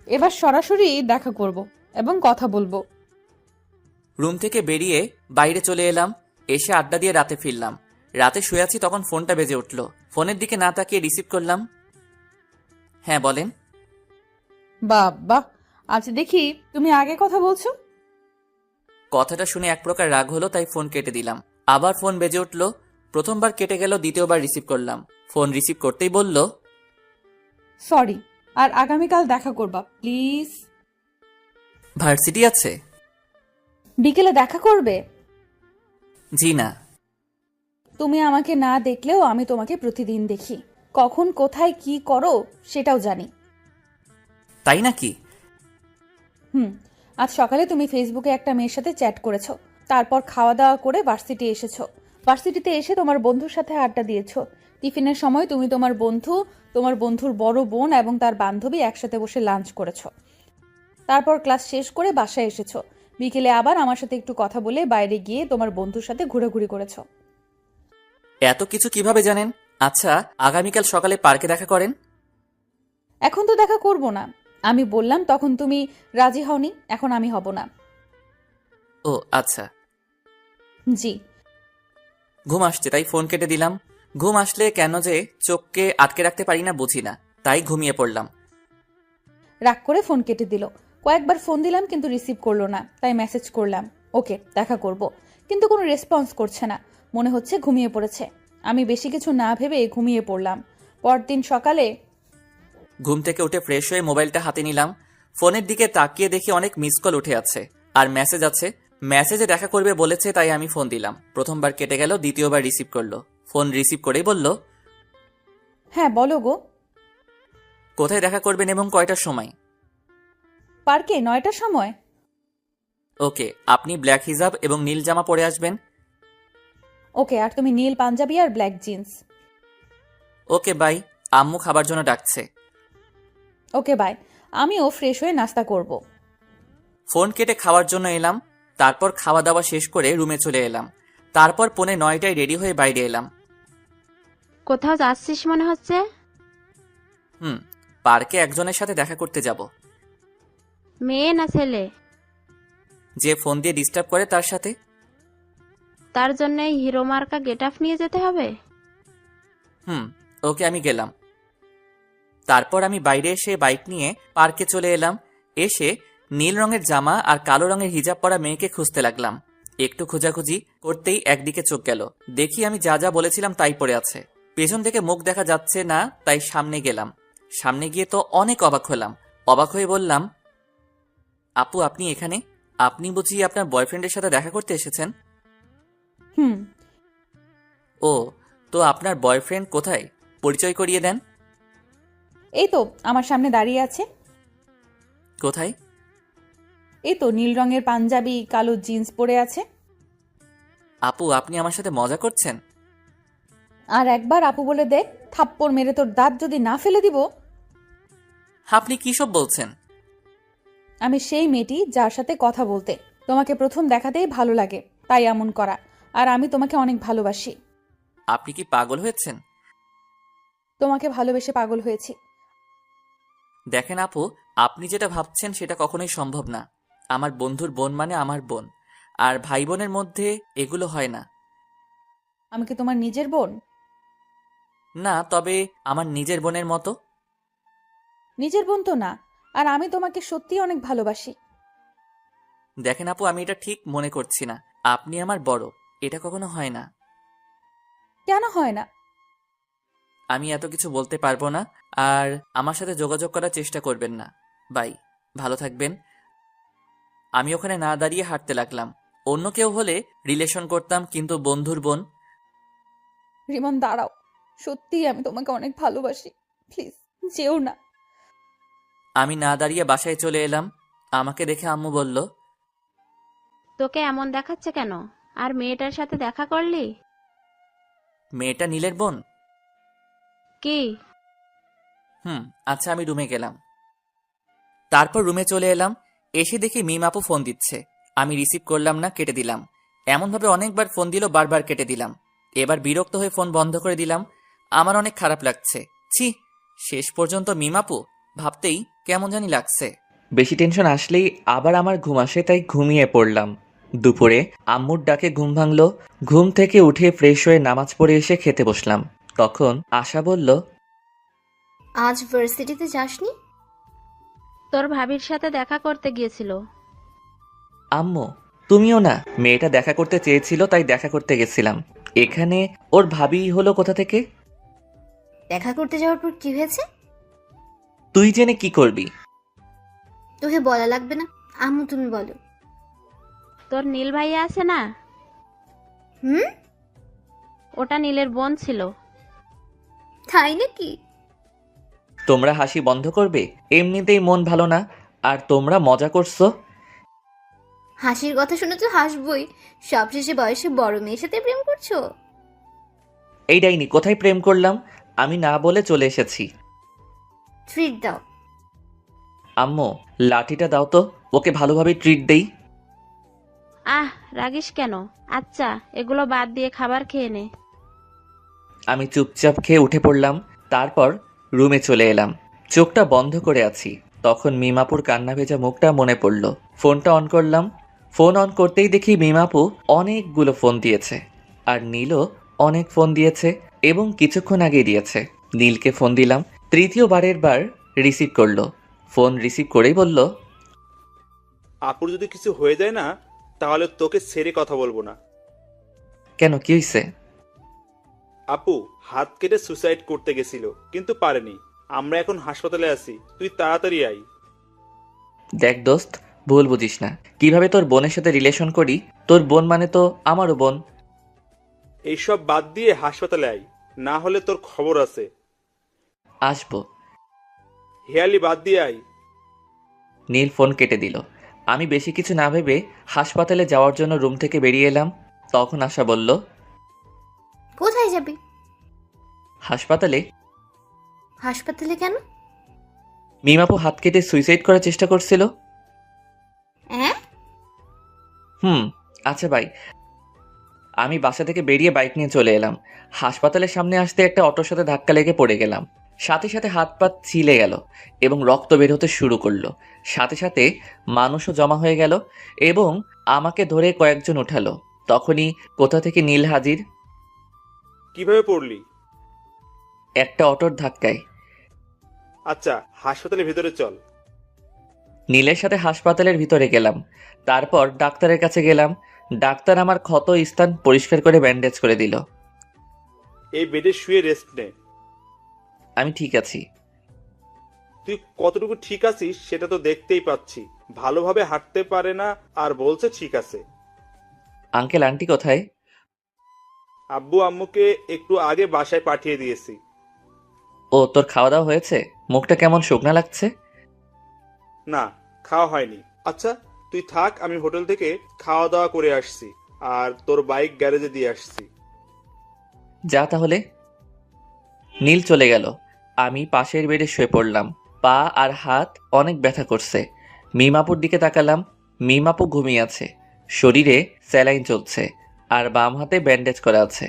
এবার সরাসরি দেখা করব এবং কথা বলবো। রুম থেকে বেরিয়ে বাইরে চলে এলাম। এসে আড্ডা দিয়ে রাতে ফিরলাম। রাতে শুয়ে আছি, তখন ফোনটা বেজে উঠল। ফোনের দিকে না তাকিয়ে রিসিভ করলাম। হ্যাঁ বলেন। বাবা, আজ দেখি তুমি আগে কথা বলছো। কথাটা শুনে এক প্রকার রাগ হলো, তাই ফোন কেটে দিলাম। আবার ফোন বেজে উঠলো। প্রথমবার কেটে গেল, দ্বিতীয়বার রিসিভ করলাম। ফোন রিসিভ করতেই বলল, সরি, আর আগামীকাল দেখা করবা প্লিজ। ভার্সিটি আছে? বিকেলে দেখা করবে? জি না। তুমি আমাকে না দেখলেও আমি তোমাকে প্রতিদিন দেখি। কখন কোথায় কি করো সেটাও জানি। তাই নাকি? আজ সকালে তুমি ফেসবুকে একটা মেয়ের সাথে চ্যাট করেছো, তারপর খাওয়া দাওয়া করে ভার্সিটি এসেছো। ভার্সিটিতে এসে তোমার বন্ধুর সাথে আড্ডা দিয়েছো। টিফিনের সময় তুমি তোমার বন্ধু, তোমার বন্ধুর বড় বোন এবং তার বান্ধবী একসাথে বসে লাঞ্চ করেছো। তারপর ক্লাস শেষ করে বাসায় এসেছো। বিকেলে আবার আমার সাথে একটু কথা বলে বাইরে গিয়ে তোমার বন্ধুর সাথে ঘোরাঘুরি করেছো। এত কিছু কিভাবে জানেন? আচ্ছা, আগামীকাল সকালে পার্কে দেখা করেন। এখন তো দেখা করব না। আমি বললাম তখন তুমি রাজি হওনি, এখন আমি হব না। ও আচ্ছা। জি। ঘুম আসছে তাই ফোন কেটে দিলাম। ঘুম আসলে কেন যে চোখকে আটকে রাখতে পারি না বুঝি না, তাই ঘুমিয়ে পড়লাম। রাগ করে ফোন কেটে দিল। কয়েকবার ফোন দিলাম কিন্তু রিসিভ করলো না, তাই মেসেজ করলাম ওকে দেখা করব, কিন্তু কোনো রেসপন্স করছে না। মনে হচ্ছে ঘুমিয়ে পড়েছে। আমি বেশি কিছু না ভেবে ঘুমিয়ে পড়লাম। পরদিন সকালে ঘুম থেকে উঠে ফ্রেশ হয়ে মোবাইলটা হাতে নিলাম। ফোনের দিকে তাকিয়ে দেখি অনেক মিস কল উঠে আছে আর মেসেজ আছে। মেসেজে দেখা করবে বলেছে, তাই আমি ফোন দিলাম। প্রথমবার কেটে গেল, দ্বিতীয়বার রিসিভ করলো। ফোন রিসিভ করেই বলল, হ্যাঁ বলো গো। কোথায় দেখা করবেন এবং কয়টার সময়? পার্কে 9টার সময়। ওকে, আপনি ব্ল্যাক হিজাব এবং নীল জামা পরে আসবেন। ওকে, আর তুমি নীল পাঞ্জাবি আর ব্ল্যাক জিন্স। Okay bye. আম্মু খাবার জন্য ডাকছে। Okay bye. আমিও ফ্রেশ হয়ে নাস্তা করব। ফোন কেটে খাওয়ার জন্য এলাম। তারপর খাওয়া দাওয়া শেষ করে রুমে চলে এলাম। তারপর 9:45 রেডি হয়ে বাইরে এলাম। কোথাও যাচ্ছিস মনে হচ্ছে? পার্কে একজনের সাথে দেখা করতে যাব। মেয়ে না ছেলে? যে ফোন দিয়ে ডিস্টার্ব করে তার সাথে। তার জন্য এই হিরো মার্কা গেট আপ নিয়ে যেতে হবে? ওকে, আমি গেলাম। তারপর আমি বাইরে এসে বাইক নিয়ে পার্কে চলে এলাম। এসে নীল রঙের জামা আর কালো রঙের হিজাব পরা মেয়েকে খুঁজতে লাগলাম। একটু খোঁজাখুঁজি করতেই একদিকে চোখ গেল। দেখি আমি যা যা বলেছিলাম তাই পড়ে আছে। পেছন থেকে মুখ দেখা যাচ্ছে না, তাই সামনে গেলাম। সামনে গিয়ে তো অনেক অবাক হলাম। অবাক হয়ে বললাম, আপু আপনি এখানে? আপনি বুঝি আপনার বয়ফ্রেন্ডের সাথে দেখা করতে এসেছেন? ও, তো আপনার বয়ফ্রেন্ড কোথায়? পরিচয় করিয়ে দেন। এই তো আমার সামনে দাঁড়িয়ে আছে। কোথায়? এই তো নীল রঙের পাঞ্জাবি, কালো জিন্স পরে আছে। আপু আপনি আমার সাথে মজা করছেন? আর একবার আপু বলে দেখ, থাপ্পড় মেরে তোর দাঁত যদি না ফেলে দিব। আপনি কি সব বলছেন? আমি সেই মেয়েটি যার সাথে কথা বলতে তোমাকে প্রথম দেখাতেই ভালো লাগে, তাই এমন করা। আর আমি তোমাকে অনেক ভালোবাসি। আপনি কি পাগল হয়েছেন? তোমাকে ভালোবেসে পাগল হয়েছি। দেখেন আপু, আপনি যেটা ভাবছেন সেটা কখনোই সম্ভব না। আমার বন্ধুর বোন মানে আমার বোন, আর ভাই বোনের মধ্যে এগুলো হয় না। আমি কি তোমার নিজের বোন? না, তবে আমার নিজের বোনের মতো। নিজের বোন তো না। আর আমি তোমাকে সত্যি অনেক ভালোবাসি। দেখেন আপু, আমি এটা ঠিক মনে করছি না। আপনি আমার বড়, এটা কখনো হয় না। কেন হয় না? আমি এত কিছু বলতে পারবো না। আর আমার সাথে যোগাযোগ করার চেষ্টা করবেন না। বাই, ভালো থাকবেন। আমি ওখানে না দাঁড়িয়ে হাঁটতে লাগলাম। অন্য কেউ হলে রিলেশন করতাম, কিন্তু বন্ধুর বোন। রিমন দাঁড়াও, সত্যিই আমি তোমাকে অনেক ভালোবাসি, প্লিজ যেও না। আমি না দাঁড়িয়ে বাসায় চলে এলাম। আমাকে দেখে আম্মু বলল, তোকে এমন দেখাচ্ছে কেন? আর মেয়েটার সাথে দেখা করলি? মেয়েটা নীলের বোন? কি? আচ্ছা, আমি রুমে গেলাম। তারপর রুমে চলে এলাম। এসে দেখি মিম আপু ফোন দিচ্ছে। আমি রিসিভ করলাম না, কেটে দিলাম। এমনভাবে অনেকবার ফোন দিল, বারবার কেটে দিলাম। এবার বিরক্ত হয়ে ফোন বন্ধ করে দিলাম। আমার অনেক খারাপ লাগছে। ছি, শেষ পর্যন্ত মিম আপু ভাবতেই কেমন জানি লাগছে। বেশি টেনশন আসলেই আবার আমার ঘুম আসে, তাই ঘুমিয়ে পড়লাম। দুপুরে আম্মুর ডাকে ঘুম ভাঙলো। ঘুম থেকে উঠে ফ্রেশ হয়ে নামাজ পড়ে এসে খেতে বসলাম। তখন আশা বলল, আজ ভার্সিটিতে যাসনি? তোর ভাবির সাথে দেখা করতে গিয়েছিল। আম্মু, তুমিও না? মেয়েটা দেখা করতে চেয়েছিল তাই দেখা করতে গেছিলাম। এখানে ওর ভাবি হলো কোথা থেকে? দেখা করতে যাওয়ার পর কি হয়েছে? তুই জেনে কি করবি? তোকে বলা লাগবে না, আম্মু তুমি বলো। তোর নীল ভাইয়া আছে না, হুম? ওটা নীলের বোন ছিল। তাই নাকি? তোমরা হাসি বন্ধ করবে? এমনিতেই মন ভালো না, আর তোমরা মজা করছো। হাসির কথা শুনে তো হাসবই, সবশেষে বয়সে বড় মেয়ের সাথে প্রেম করছো? এই ডাইনি, কোথায় প্রেম করলাম? আমি না বলে চলে এসেছি। ট্রিট দাও। আম্মু, লাঠিটা দাও তো, ওকে ভালোভাবে ট্রিট দেই। আহ, রাগিস কেন? আচ্ছা, এগুলো বাদ দিয়ে খাবার খেয়ে নে। আমি চুপচাপ খেয়ে উঠে পড়লাম। তারপর রুমে চলে এলাম। চোখটা বন্ধ করে আছি, তখন মিমাপুর কান্না ভেজা মুখটা মনে পড়ল। ফোনটা অন করলাম। ফোন অন করতেই দেখি মিমাপু অনেকগুলো ফোন দিয়েছে, আর নীলও অনেক ফোন দিয়েছে, এবং কিছুক্ষণ আগে দিয়েছে। নীলকে ফোন দিলাম। তৃতীয়বারের বার রিসিভ করলো। ফোন রিসিভ করেই বলল, আপুর যদি কিছু হয়ে যায় না, তাহলে তোকে ছেড়ে কথা বলবো না। কেন, কি হয়েছে? আপু হাত কেটে সুসাইড করতে গেছিল, কিন্তু পারেনি। আমরা এখন হাসপাতালে আছি, তুই তাড়াতাড়ি আই। দেখ দোস্ত, ভুল বুঝিস না। কিভাবে তোর বোনের সাথে রিলেশন করি? তোর বোন মানে তো আমারও বোন। এইসব বাদ দিয়ে হাসপাতালে আই, না হলে তোর খবর আছে। আসবো। হেয়ালি বাদ দিয়ে আই। নীল ফোন কেটে দিল। আমি বেশি কিছু না ভেবে হাসপাতালে যাওয়ার জন্য রুম থেকে বেরিয়ে এলাম। তখন আশা বলল, কোথায় যাবি? হাসপাতালে। হাসপাতালে কেন? মিমাপু হাত কেটে সুইসাইড করার চেষ্টা করছিল। হ্যাঁ? আচ্ছা ভাই। আমি বাসা থেকে বেরিয়ে বাইক নিয়ে চলে এলাম। হাসপাতালের সামনে আসতে একটা অটোর সাথে ধাক্কা লেগে পড়ে গেলাম। সাথে সাথে হাত পা ছিলে গেল এবং রক্ত বের হতে শুরু করলো। সাথে সাথে মানুষও জমা হয়ে গেল এবং আমাকে ধরে কয়েকজন উঠালো। তখনই কোথা থেকে নীল হাজির, কিভাবে পড়লি? একটা অটোর ধাক্কায়। আচ্ছা, হাসপাতালের ভিতরে চল। নীলের সাথে হাসপাতালের ভিতরে গেলাম। তারপর ডাক্তারের কাছে গেলাম। ডাক্তার আমার ক্ষত স্থান পরিষ্কার করে ব্যান্ডেজ করে দিল। এই বেডে শুয়ে রেস্ট নে। আমি ঠিক আছি। তুই কতটুকু ঠিক আছিস সেটা তো দেখতেই পাচ্ছি। ভালোভাবে হাঁটতে পারে না আর বলছে ঠিক আছে। আঙ্কেল আন্টি কোথায়? আব্বু আম্মুকে একটু আগে বাসায় পাঠিয়ে দিয়েছি। ও, তোর খাওয়া দাওয়া হয়েছে? মুখটা কেমন শুকনা লাগছে। না, খাওয়া হয়নি। আচ্ছা, তুই থাক, আমি হোটেল থেকে খাওয়া দাওয়া করে আসছি, আর তোর বাইক গ্যারেজে দিয়ে আসছি। যা তাহলে। নীল চলে গেল। আমি পাশের বেডে শুয়ে পড়লাম। পা আর হাত অনেক ব্যথা করছে। মিমাপুর দিকে তাকালাম। মিমাপু ঘুমিয়ে আছে, শরীরে স্যালাইন চলছে, আর বাম হাতে ব্যান্ডেজ করা আছে।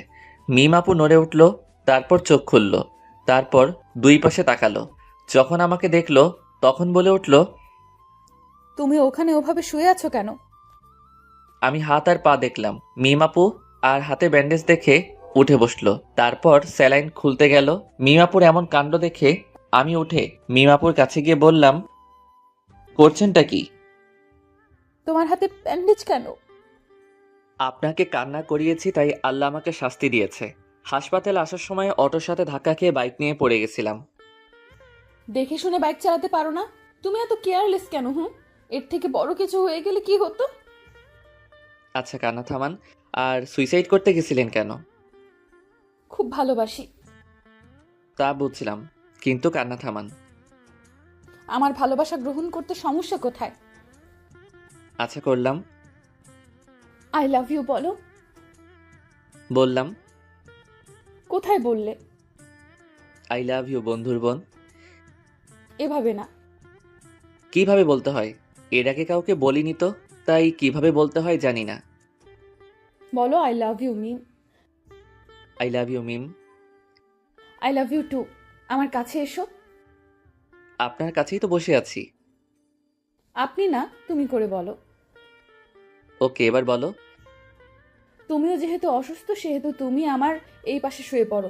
মিমাপু নড়ে উঠল, তারপর চোখ খুলল, তারপর দুই পাশে তাকালো। যখন আমাকে দেখলো তখন বলে উঠল, তুমি ওখানে ওভাবে শুয়ে আছো কেন? আমি হাত আর পা দেখলাম। মিমাপু আর হাতে ব্যান্ডেজ দেখে উঠে বসলো। তারপর স্যালাইন খুলতে গেল। মিমাপুর এমন কাণ্ড দেখে আমি উঠে মিমাপুর কাছে গিয়ে বললাম, করছেনটা কি? তোমার হাতে ব্যান্ডেজ কেন? আপনাকে কান্না করিয়েছি তাই আল্লাহ আমাকে শাস্তি দিয়েছে। হাসপাতালে আসার সময় অটোর সাথে ধাক্কা খেয়ে বাইক নিয়ে পড়ে গেছিলাম। দেখে শুনে বাইক চালাতে পারো না? তুমি এত কেয়ারলেস কেন? এর থেকে বড় কিছু হয়ে গেলে কি হতো? আচ্ছা কান্না থামান। আর সুইসাইড করতে গেছিলেন কেন? খুব ভালোবাসি। তা বুঝছিলাম, কিন্তু কান্না থামান। আমার ভালোবাসা গ্রহণ করতে সমস্যা কোথায়? আচ্ছা করলাম। আই লাভ ইউ বলো। বললাম। কোথায় বললে? আই লাভ ইউ বন্ধুর বোন। এভাবে না। কিভাবে বলতে হয়? এর আগে কাউকে বলিনি তো, তাই কিভাবে বলতে হয় জানি না। বলো I love you Mim. I love you Mim. I love you too. আমার কাছে এসো। আপনার কাছেই তো বসে আছি। আপনি না, তুমি করে বলো। ওকে, এবার বলো। তুমিও যেহেতু অসুস্থ সেহেতু তুমি আমার এই পাশে শুয়ে পড়ো।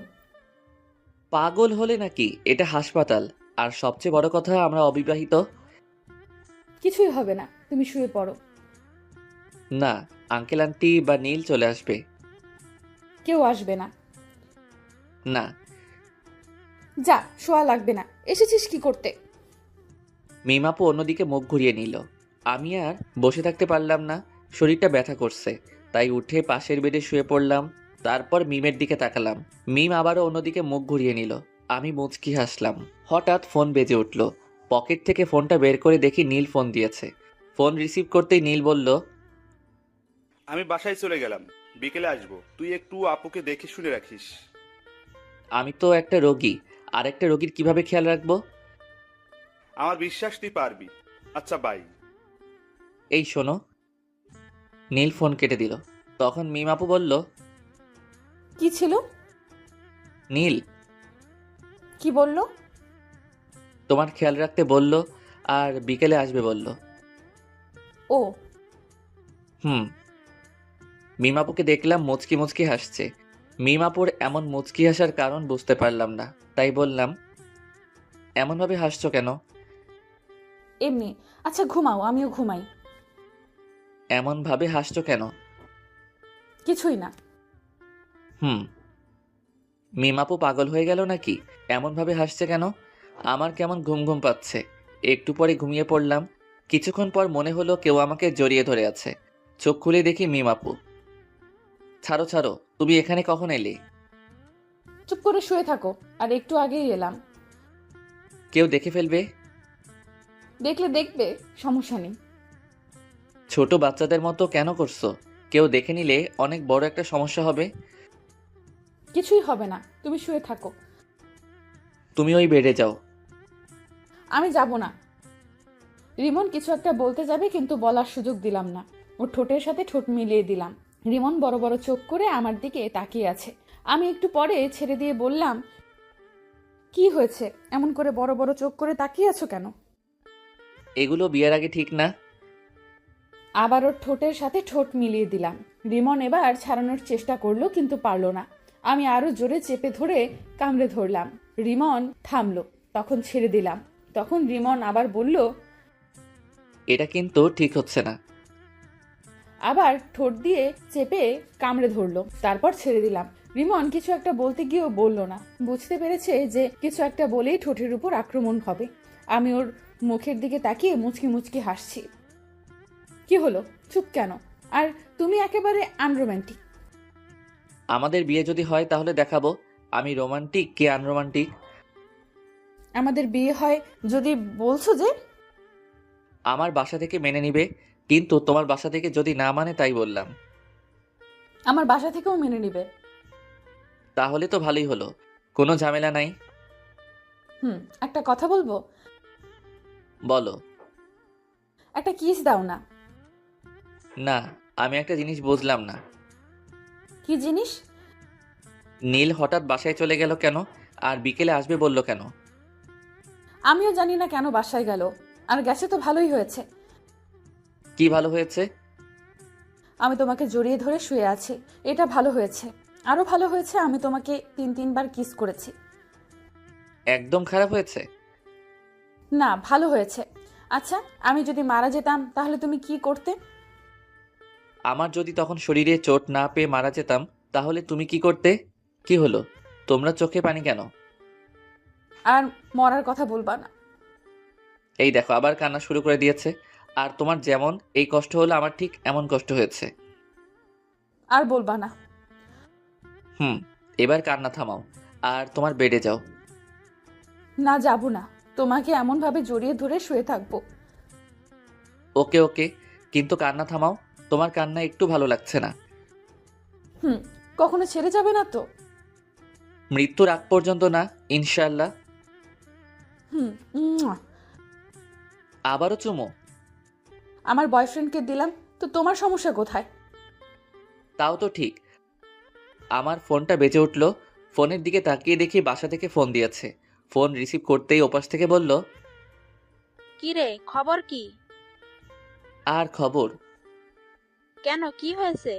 পাগল হলে নাকি? এটা হাসপাতাল, আর সবচেয়ে বড় কথা আমরা অবিবাহিত। কিছুই হবে না, তুমি শুয়ে পড়ো। না, আঙ্কেল আন্টি বা নীল চলে আসবে। কেউ আসবে না। না। যা, শোয়া লাগবে না। এসেছিস কি করতে? মিমাপু অন্যদিকে মুখ ঘুরিয়ে নিল। আমি আর বসে থাকতে পারলাম না, শরীরটা ব্যথা করছে, তাই উঠে পাশের বেডে শুয়ে পড়লাম। তারপর মিমের দিকে তাকালাম। মিম আবারও অন্যদিকে মুখ ঘুরিয়ে নিল। আমি মুচকি হাসলাম। হঠাৎ ফোন বেজে উঠল। পকেট থেকে ফোনটা বের করে দেখি নীল ফোন দিয়েছে। ফোন রিসিভ করতেই নীল বলল, আমি বাসায় চলে গেলাম, বিকেলে আসবো। তুই একটু আপুকে দেখে শুনে রাখিস। আমি তো একটা রোগী, আর একটা রোগীর কিভাবে খেয়াল রাখবো? আমার বিশ্বাস তুই পারবি। আচ্ছা, বাই। এই শোনো। নীল ফোন কেটে দিল। তখন মিম আপু বলল, কি ছিল? নীল কি বললো? তোমার খেয়াল রাখতে বলল, আর বিকেলে আসবে বলল। ও। হুম। মিমাপুকে দেখলাম মুচকি মুচকি হাসছে। মিমাপুর এমন মুচকি হাসার কারণ বুঝতে পারলাম না, তাই বললাম, এমনভাবে হাসছো কেন? এমনি। আচ্ছা ঘুমাও, আমিও ঘুমাই। এমনভাবে হাসছো কেন? কিছুই না। হুম। মিমাপু পাগল হয়ে গেল নাকি? এমনভাবে হাসছে কেন? আমার কেমন ঘুম ঘুম পাচ্ছে। একটু পরে ঘুমিয়ে পড়লাম। কিছুক্ষণ পর মনে হলো কেউ আমাকে জড়িয়ে ধরে আছে। চোখ খুলে দেখি মিমাপু। ছাড়ো ছাড়ো, তুমি এখানে কখন এলে? চুপ করে শুয়ে থাকো, আর একটু আগেই এলাম। কেউ দেখে ফেলবে। দেখলে দেখবে, সমস্যা নেই। ছোট বাচ্চাদের মতো কেন করছো? কেউ দেখে নিলে অনেক বড় একটা সমস্যা হবে। কিছুই হবে না, তুমি শুয়ে থাকো। তুমি ওই বেডে যাও। আমি যাব না। রিমন কিছু একটা বলতে যাবে, কিন্তু বলার সুযোগ দিলাম না। ওর ঠোঁটের সাথে ঠোঁট মিলিয়ে দিলাম। রিমন বড় বড় চোখ করে আমার দিকে তাকিয়ে আছে। আমি একটু পরে ছেড়ে দিয়ে বললাম, কি হয়েছে? এমন করে বড় বড় চোখ করে তাকিয়ে আছো কেন? এগুলো বিয়ের আগে ঠিক না। আবার ওর ঠোঁটের সাথে ঠোঁট মিলিয়ে দিলাম। রিমন এবার ছাড়ানোর চেষ্টা করলো, কিন্তু পারল না। আমি আরো জোরে চেপে ধরে কামড়ে ধরলাম। রিমন থামলো, তখন ছেড়ে দিলাম। তখন রিমন আবার বলল, এটা কিন্তু ঠিক হচ্ছে না। আবার ঠোঁট দিয়ে চেপে কামড়ে ধরলো, তারপর ছেড়ে দিলাম। রিমন কিছু একটা বলতে গিয়েও বলল না। বুঝতে পেরেছে যে কিছু একটা বলেই ঠোঁটের উপর আক্রমণ হবে। আমি ওর মুখের দিকে তাকিয়ে মুচকি মুচকি হাসছি। কি হলো, চুপ কেন? আর তুমি একেবারে আনরোম্যান্টিক। আমাদের বিয়ে যদি হয় তাহলে দেখাবো আমি রোমান্টিক কি আনরোমান্টিক। আমাদের বিয়ে হয় যদি বলছো যে। আমার বাসা থেকে মেনে নিবে, কিন্তু তোমার বাসা থেকে যদি না মানে তাই বললাম। আমার বাসা থেকেও মেনে নিবে। তাহলে তো ভালোই হলো, কোনো ঝামেলা নাই। একটা কথা বলবো? বলো। একটা কিস দাও না। না, আমি একটা জিনিস বুঝলাম না। কি জিনিস? নীল হঠাৎ বাসায় চলে গেল কেন, আর বিকেলে আসবে বলল কেন? আমিও জানি না কেন বাসায় গেল, আর গেছে তো ভালোই হয়েছে। কি ভালো হয়েছে? আমি তোমাকে জড়িয়ে ধরে শুয়ে আছি, এটা ভালো হয়েছে। আরো ভালো হয়েছে আমি তোমাকে 3-3 বার কিস করেছি। একদম খারাপ হয়েছে? না, ভালো হয়েছে। আচ্ছা, আমি যদি মারা যেতাম তাহলে তুমি কি করতে? আমার যদি তখন শরীরে চোট না পেয়ে মারা যেতাম, তাহলে তুমি কি করতে? কি হলো, তোমরা চোখে পানি কেন? আর মরার কথা বলবা না। এই দেখো আবার কান্না শুরু করে দিয়েছে। আর তোমার যেমন এই কষ্ট হলো, আমার ঠিক এমন কষ্ট হয়েছে। আর বলবা না। এবার কান্না থামাও, আর তোমার বেডে যাও। না, যাব না। তোমাকে এমন ভাবে জড়িয়ে ধরে শুয়ে থাকবো। ওকে ওকে, কিন্তু কান্না থামাও। তোমার কান্না একটু ভালো লাগছে না। কখনো ছেড়ে যাবে না তো? মৃত্যুর আগ পর্যন্ত না, ইনশাল্লাহ। উম্মুয়া। আবারও চুমো? আমার বয়ফ্রেন্ডকে দিলাম তো তোমার সমস্যা কোথায়? তাও তো ঠিক। আমার ফোনটা বেজে উঠল। ফোনের দিকে তাকিয়ে দেখি বাসা থেকে ফোন দিয়েছে। ফোন রিসিভ করতেই ওপাশ থেকে বলল, কি রে, খবর কি? আর খবর? কেন, কি হয়েছে?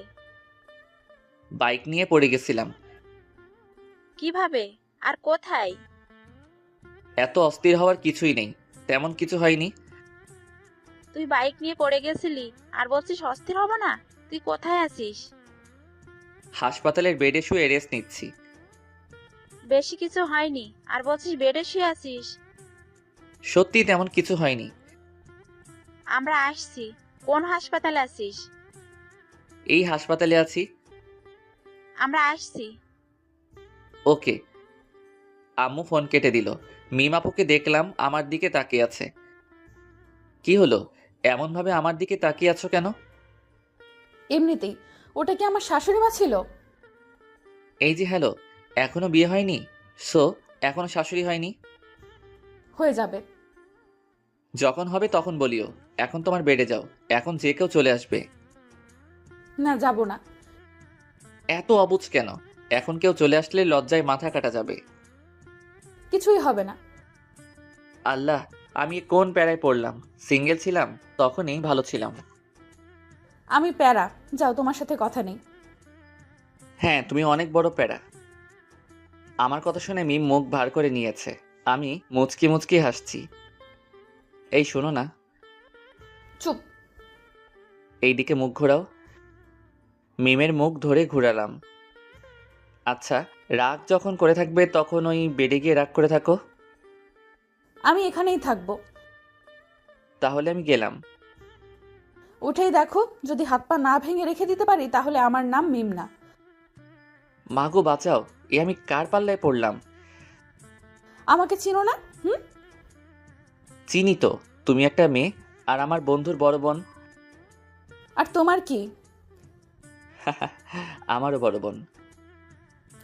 বাইক নিয়ে পড়ে গেছিলাম। কিভাবে আর কোথায়? এত অস্থির হওয়ার কিছুই নেই, তেমন কিছু হয়নি। তুই বাইক নিয়ে পড়ে গেছিলি আর বলছিস অস্থির হব না? তুই কোথায় আছিস? হাসপাতালের বেডে শুয়ে রেস্ট নিচ্ছি। বেশি কিছু হয়নি আর বলছিস বেডে শুয়ে আছিস? সত্যি তেমন কিছু হয়নি। আমরা আসছি। কোন হাসপাতালে আছিস? এই হাসপাতালে আছি। আমরা আসছি। ওকে। আম্মু ফোন কেটে দিল। মিম আপুকে দেখলাম আমার দিকে তাকিয়ে আছে। কি হলো, এমনভাবে আমার দিকে তাকিয়ে আছো কেন? এমনিতেই। ওটা কি আমার শাশুড়ি মা ছিল? এই যে হ্যালো, এখনো বিয়ে হয়নি? সো এখনো শাশুড়ি হয়নি? হয়ে যাবে। যখন হবে তখন বলিও। এখন তোমার বেডে যাও, এখন যে কেউ চলে আসবে। না, যাব না। এত অবুঝ কেন? এখন কেউ চলে আসলে লজ্জায় মাথা কাটা যাবে। কিছুই হবে না। আল্লাহ, আমি কোন প্যারায় পড়লাম। সিঙ্গেল ছিলাম তখনই ভালো ছিলাম। আমি প্যারা। যাও, তোমার সাথে কথা নেই। হ্যাঁ, তুমি অনেক বড় প্যারা। আমার কথা শুনে মিম মুখ ভার করে নিয়েছে। আমি মুচকি মুচকি হাসছি। এই শোনো না, চুপ। এইদিকে মুখ ঘোরাও। মিমের মুখ ধরে ঘুরালাম। আচ্ছা, রাগ যখন করে থাকবে তখন ওই বেডে গিয়ে রাগ করে থাকো। আমি এখানেই থাকবো। তাহলে আমি গেলাম। উঠেই দেখো, যদি হাত পা না ভেঙে রেখে দিতে পারি তাহলে আমার নাম মিম না। মাগো বাঁচাও, এ আমি কার পাল্লায় পড়লাম? আমাকে চিনো না? চিনি তো, তুমি একটা মেয়ে আর আমার বন্ধুর বড় বোন। আর তোমার কি? আমারও বড় বোন।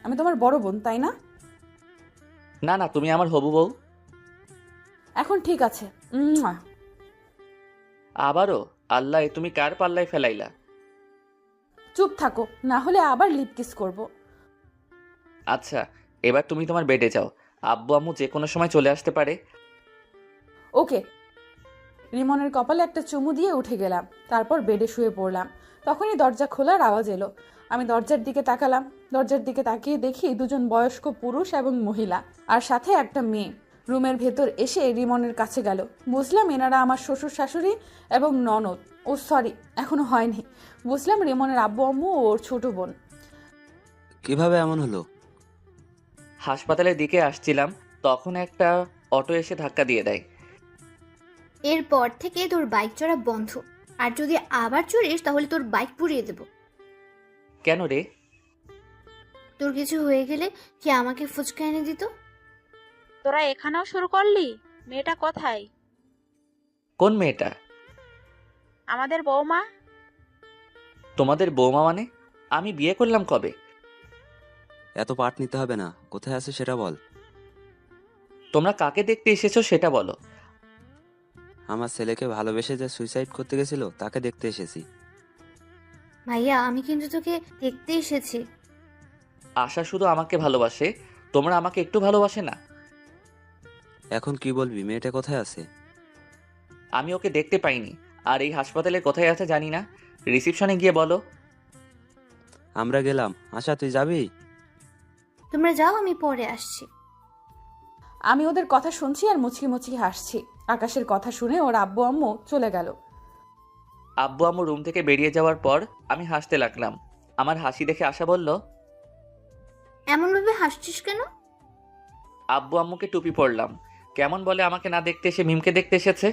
আমি তোমার বড় বোন, তাই না? না না, তুমি আমার হবু বউ। এখন ঠিক আছে। উম্মুয়া। আবারও? আল্লাহ, এ তুমি কার পাল্লায় ফেলাইলা? চুপ থাকো, না হলে আবার লিপ কিস করবো। আচ্ছা, এবার তুমি তোমার বেডে যাও। আব্বু আম্মু যে কোনো সময় চলে আসতে পারে। ওকে। রিমনের কপালে একটা চুমু দিয়ে উঠে গেলাম। তারপর বেডে শুয়ে পড়লাম। তখনই দরজা খোলার আওয়াজ এলো। আমি দরজার দিকে তাকালাম। দরজার দিকে তাকিয়ে দেখি দুজন বয়স্ক পুরুষ এবং মহিলা, আর সাথে একটা মেয়ে রুমের ভেতর এসে রিমনের কাছে গেল। বুঝলাম এনারা আমার শ্বশুর শাশুড়ি এবং ননদ। ও সরি, এখনো হয়নি। বুঝলাম রিমনের আব্বু আম্মু ও ওর ছোট বোন। কিভাবে এমন হলো? হাসপাতালের দিকে আসছিলাম, তখন একটা অটো এসে ধাক্কা দিয়ে দেয়। এরপর থেকে তোর বাইক চড়া বন্ধ, আর যদি আবার চড়িস তাহলে তোর বাইক পুড়িয়ে দেব। কেন রে? তোর কিছু হয়ে গেলে কি আমাকে ফুচকা এনে দিত? তোরা এখানেও শুরু করলি? মেয়েটা কোথায়? কোন মেয়েটা? আমাদের বৌমা। তোমাদের বৌমা মানে? আমি বিয়ে করলাম কবে? এত পাট নিতে হবে না, কোথায় আছে সেটা বল। তোমরা কাকে দেখতে এসেছো সেটা বলো। আমার ছেলেকে ভালোবেসে যে সুইসাইড করতে গেছিল তাকে দেখতে এসেছি। ভাইয়া, আমি কিন্তু তোকে দেখতে এসেছি। আশা শুধু আমাকে ভালোবাসে, তোমরা আমাকে একটু ভালোবাসে না? এখন কি বলবি, মেয়েটা কোথায় আছে? আমি ওকে দেখতে পাইনি, আর এই হাসপাতালে কোথায় আছে জানি না। রিসিপশনে গিয়ে বলো। আমরা গেলাম। আশা, তুই যাবি? তোমরা যাও, আমি পরে আসছি। আমি ওদের কথা শুনছি আর মুচকি মুচকি হাসছি। আকাশের কথা শুনে ওর আব্বু আম্মু চলে গেল। আব্বু আম্মু রুম থেকে বেরিয়ে যাওয়ার পর আমি হাসতে লাগলাম। আমার হাসি দেখে আশা বলল, এমনভাবে হাসছিস কেন? আব্বু আম্মুকে টুপি পরলাম। কেমন বলে আমাকে না দেখতে এসে মিমকে দেখতে এসেছে।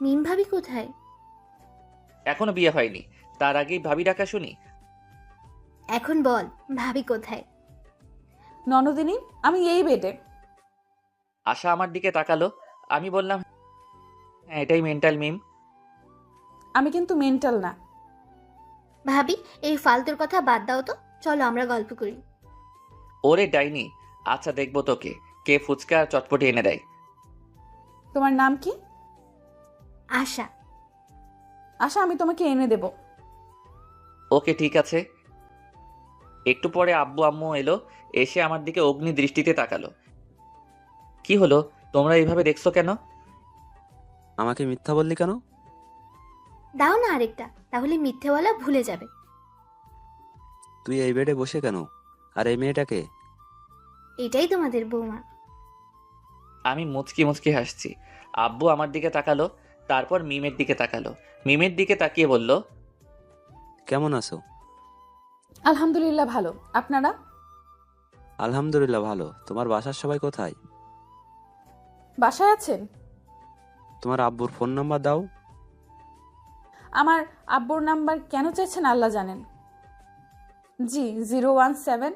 মিম ভাবি কোথায়? এখনো বিয়ে হয়নি, তার আগেই ভাবি ডাকা শুনি। এখন বল, ভাবি কোথায়? ননদিনী, আমি এই বেডে। আশা আমার দিকে তাকালো। আমি বললাম, হ্যাঁ, এটাই মেন্টাল মিম। আমি কিন্তু মেন্টাল না। ভাবি, এই ফালতুর কথা বাদ দাও তো, চলো আমরা গল্প করি। ওরে ডাইনি, আচ্ছা দেখবো তোকে কে ফুচকা আর চটপটি এনে দেয়। তোমার নাম কি? আশা। আশা, আমি তোমাকে এনে দেব। ওকে ঠিক আছে। একটু পরে আব্বু আম্মু এলো, এসে আমার দিকে অগ্নি দৃষ্টিতে তাকালো। কি হলো, তোমরা এইভাবে দেখছো কেন? আমাকে মিথ্যা বললি কেন? দাও না আরেকটা, তাহলে মিথ্যে বলা ভুলে যাবে। তুই এই বেডে বসে কেন? আর এই মেয়েটাকে? এটাই তোমাদের বৌমা। আমি মুচকি মুচকি হাসছি। আব্বু আমার দিকে তাকালো। তারপর মিমের দিকে তাকালো। মিমের দিকে তাকিয়ে বলল, কেমন আছো? আলহামদুলিল্লাহ ভালো। আপনারা? আলহামদুলিল্লাহ ভালো। তোমার বাসার সবাই কোথায়? বাসায় আছেন? তোমার আব্বুর ফোন নাম্বার দাও। আমার আব্বুর নাম্বার কেন চাইছেন আল্লাহ জানেন। জি 017।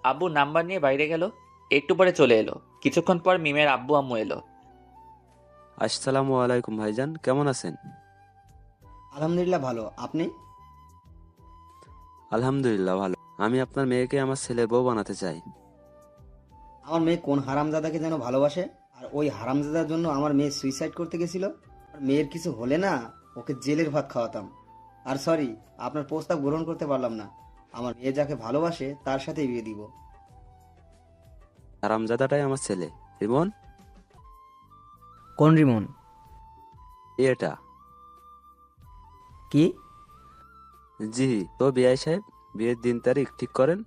আব্বু নাম্বার নিয়ে বাইরে গেল। একটু পরে চলে এলো। কিছুক্ষণ পর মিমের আব্বু আম্মু এলো। আসসালামু আলাইকুম ভাইজান, কেমন আছেন? আলহামদুলিল্লাহ ভালো। আপনি? আলহামদুলিল্লাহ ভালো। আমি আপনার মেয়েকে আমার ছেলের বউ বানাতে চাই। আমার মেয়ে কোন হারামজাদাকে যেন ভালোবাসে, আর ওই হারামজাদার জন্য আমার মেয়ে সুইসাইড করতে গেছিল। আর মেয়ের কিছু হলে না, ওকে জেলের ভাত খাওয়াতাম। আর সরি, আপনার প্রস্তাব গ্রহণ করতে পারলাম না। আমার মেয়ে যাকে ভালোবাসে তার সাথে বিয়ে দিব। হারামজাদাটাই আমার ছেলে। রিমন, কোন রিমন? এটা। কি? জি, তো বিআই সাহেব, বিয়ের দিন তারিখ ঠিক করেন।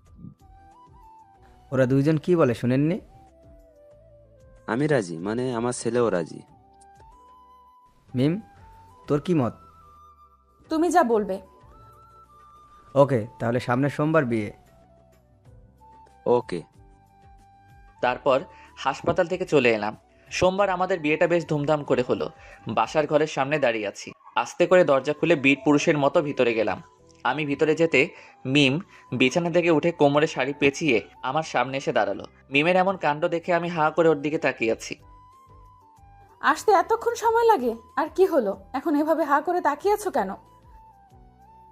ওরা দুইজন কি বলে শুনেননি? আমি রাজি, মানে আমার ছেলেও রাজি। মিম, তোর কি মত? তুমি যা বলবে। ওকে, তাহলে সামনের সোমবার বিয়ে। ওকে। তারপর হাসপাতাল থেকে চলে এলাম। সোমবার আমাদের বিয়েটা বেশ ধুমধাম করে হলো। বাসার ঘরের সামনে দাঁড়িয়ে আছি। আস্তে করে দরজা খুলে বীর পুরুষের মতো ভিতরে গেলাম। আমি ভিতরে যেতে মিম বিছানা থেকে উঠে কোমরে শাড়ি পেঁচিয়ে আমার সামনে এসে দাঁড়ালো। মিমের এমন কাণ্ড দেখে আমি হা করে ওর দিকে তাকিয়ে আছি। আসতে এতক্ষণ সময় লাগে? আর কি হলো, এখন এভাবে হা করে তাকিয়ে আছো কেন?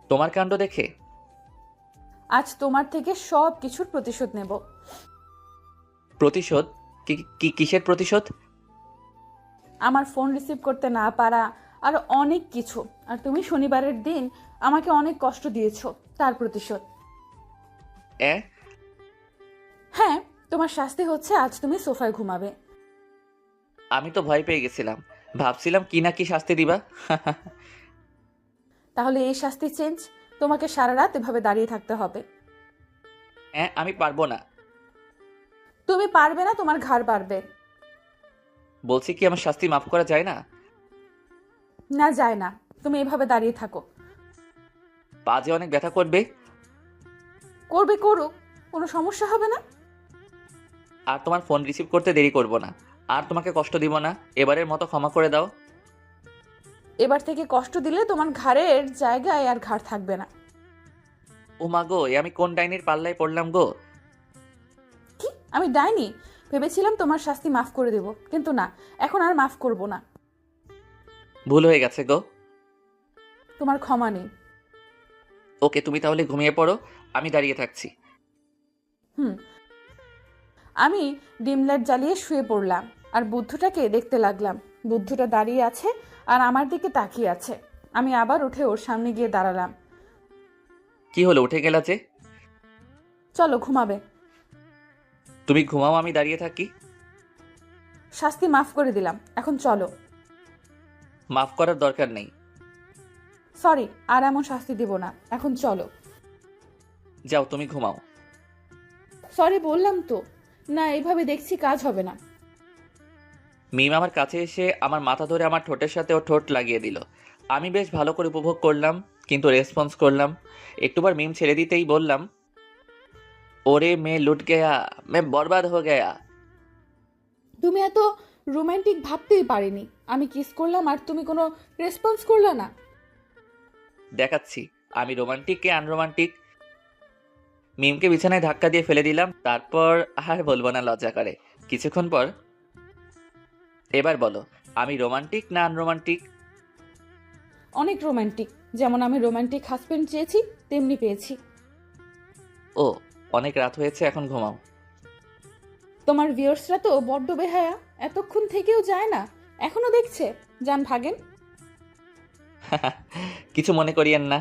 তোমার কাণ্ড দেখে? আজ তোমার থেকে সব কিছুর প্রতিশোধ নেব। প্রতিশোধ? কিসের প্রতিশোধ? আমার ফোন রিসিভ করতে না পারা, আর অনেক কিছু। আর তুমি শনিবারের দিন আমাকে অনেক কষ্ট দিয়েছো, তার প্রতিশোধ। হ্যাঁ, তোমার শাস্তি হচ্ছে আজ তুমি সোফায় ঘুমাবে। আমি তো ভয় পেয়ে গেছিলাম, ভাবছিলাম কি না কি শাস্তি দিবা। তাহলে এই শাস্তি চেঞ্জ, তোমাকে সারা রাত এভাবে দাঁড়িয়ে থাকতে হবে। আমি পারবো না। তুমি পারবে না, তোমার ঘাড় পারবে। বলছি কি আমার শাস্তি মাফ করা যায় না? না যায় না, তুমি এভাবে দাঁড়িয়ে থাকো। পা যে অনেক ব্যথা করবে। করবে করুক, কোনো সমস্যা হবে না। আর তোমার ফোন রিসিভ করতে দেরি করব না, আর তোমাকে কষ্ট দিব না। এবারের মতো ক্ষমা করে দাও। এবার থেকে কষ্ট দিলে তোমার ঘাড়ের জায়গায় আর ঘাড় থাকবে না। ও মা গো, এ আমি কোন ডাইনির পাল্লায় পড়লাম গো? কি আমি ডাইনি? ভেবেছিলাম তোমার শাস্তি মাফ করে দেব, কিন্তু না, এখন আর মাফ করব না। ভুল হয়ে গেছে গো। তোমার ক্ষমা নেই। ওকে, তুমি তাহলে ঘুমিয়ে পড়ো, আমি দাঁড়িয়ে থাকছি। আমি ডিম লাইট জ্বালিয়ে শুয়ে পড়লাম আর বুদ্ধুটাকে দেখতে লাগলাম। বুদ্ধুটা দাঁড়িয়ে আছে আর আমার দিকে তাকিয়ে আছে। আমি আবার উঠে ওর সামনে গিয়ে দাঁড়ালাম। কি হলো, উঠে গেলা যে? চলো ঘুমাবে। তুমি ঘুমাও, আমি দাঁড়িয়ে থাকি। শাস্তি মাফ করে দিলাম, এখন চলো। মাফ করার দরকার নেই। সরি, আর এমন শাস্তি দিব না, এখন চলো। যাও, তুমি ঘুমাও। সরি বললাম তো। না, এইভাবে দেখছি কাজ হবে না। মিম আমার কাছে এসে আমার মাথা ধরে আমার ঠোঁটের সাথে ও ঠোঁট লাগিয়ে দিল। আমি বেশ ভালো করে উপভোগ করলাম, কিন্তু রেসপন্স করলাম। একটুবার মিম ছেড়ে দিতেই বললাম, ওরে মে লুট গেয়া, মে বরবাদ হো গেয়া। তুমি এত রোমান্টিক ভাবতেই পারিনি। আমি কিস করলাম আর তুমি কোনো রেসপন্স করলে না। দেখাচ্ছি আমি রোমান্টিক কে আনরোমান্টিক। মিমকে বিছানায় ধাক্কা দিয়ে ফেলে দিলাম। তারপর আর বলবো না, লজ্জা করে। কিছুক্ষণ পর, এবার বলো আমি রোমান্টিক না আনরোমান্টিক? অনেক রোমান্টিক। যেমন আমি রোমান্টিক হাজবেন্ড চেয়েছি, তেমনি পেয়েছি। ও, অনেক রাত হয়েছে, এখন ঘুমাও। তোমার ভিউয়ার্সরা তো বড্ড বেহায়া, এতক্ষণ থেকেও যায় না, এখনো দেখছে। যান ভাগেন। কিছু মনে করিয়েন না।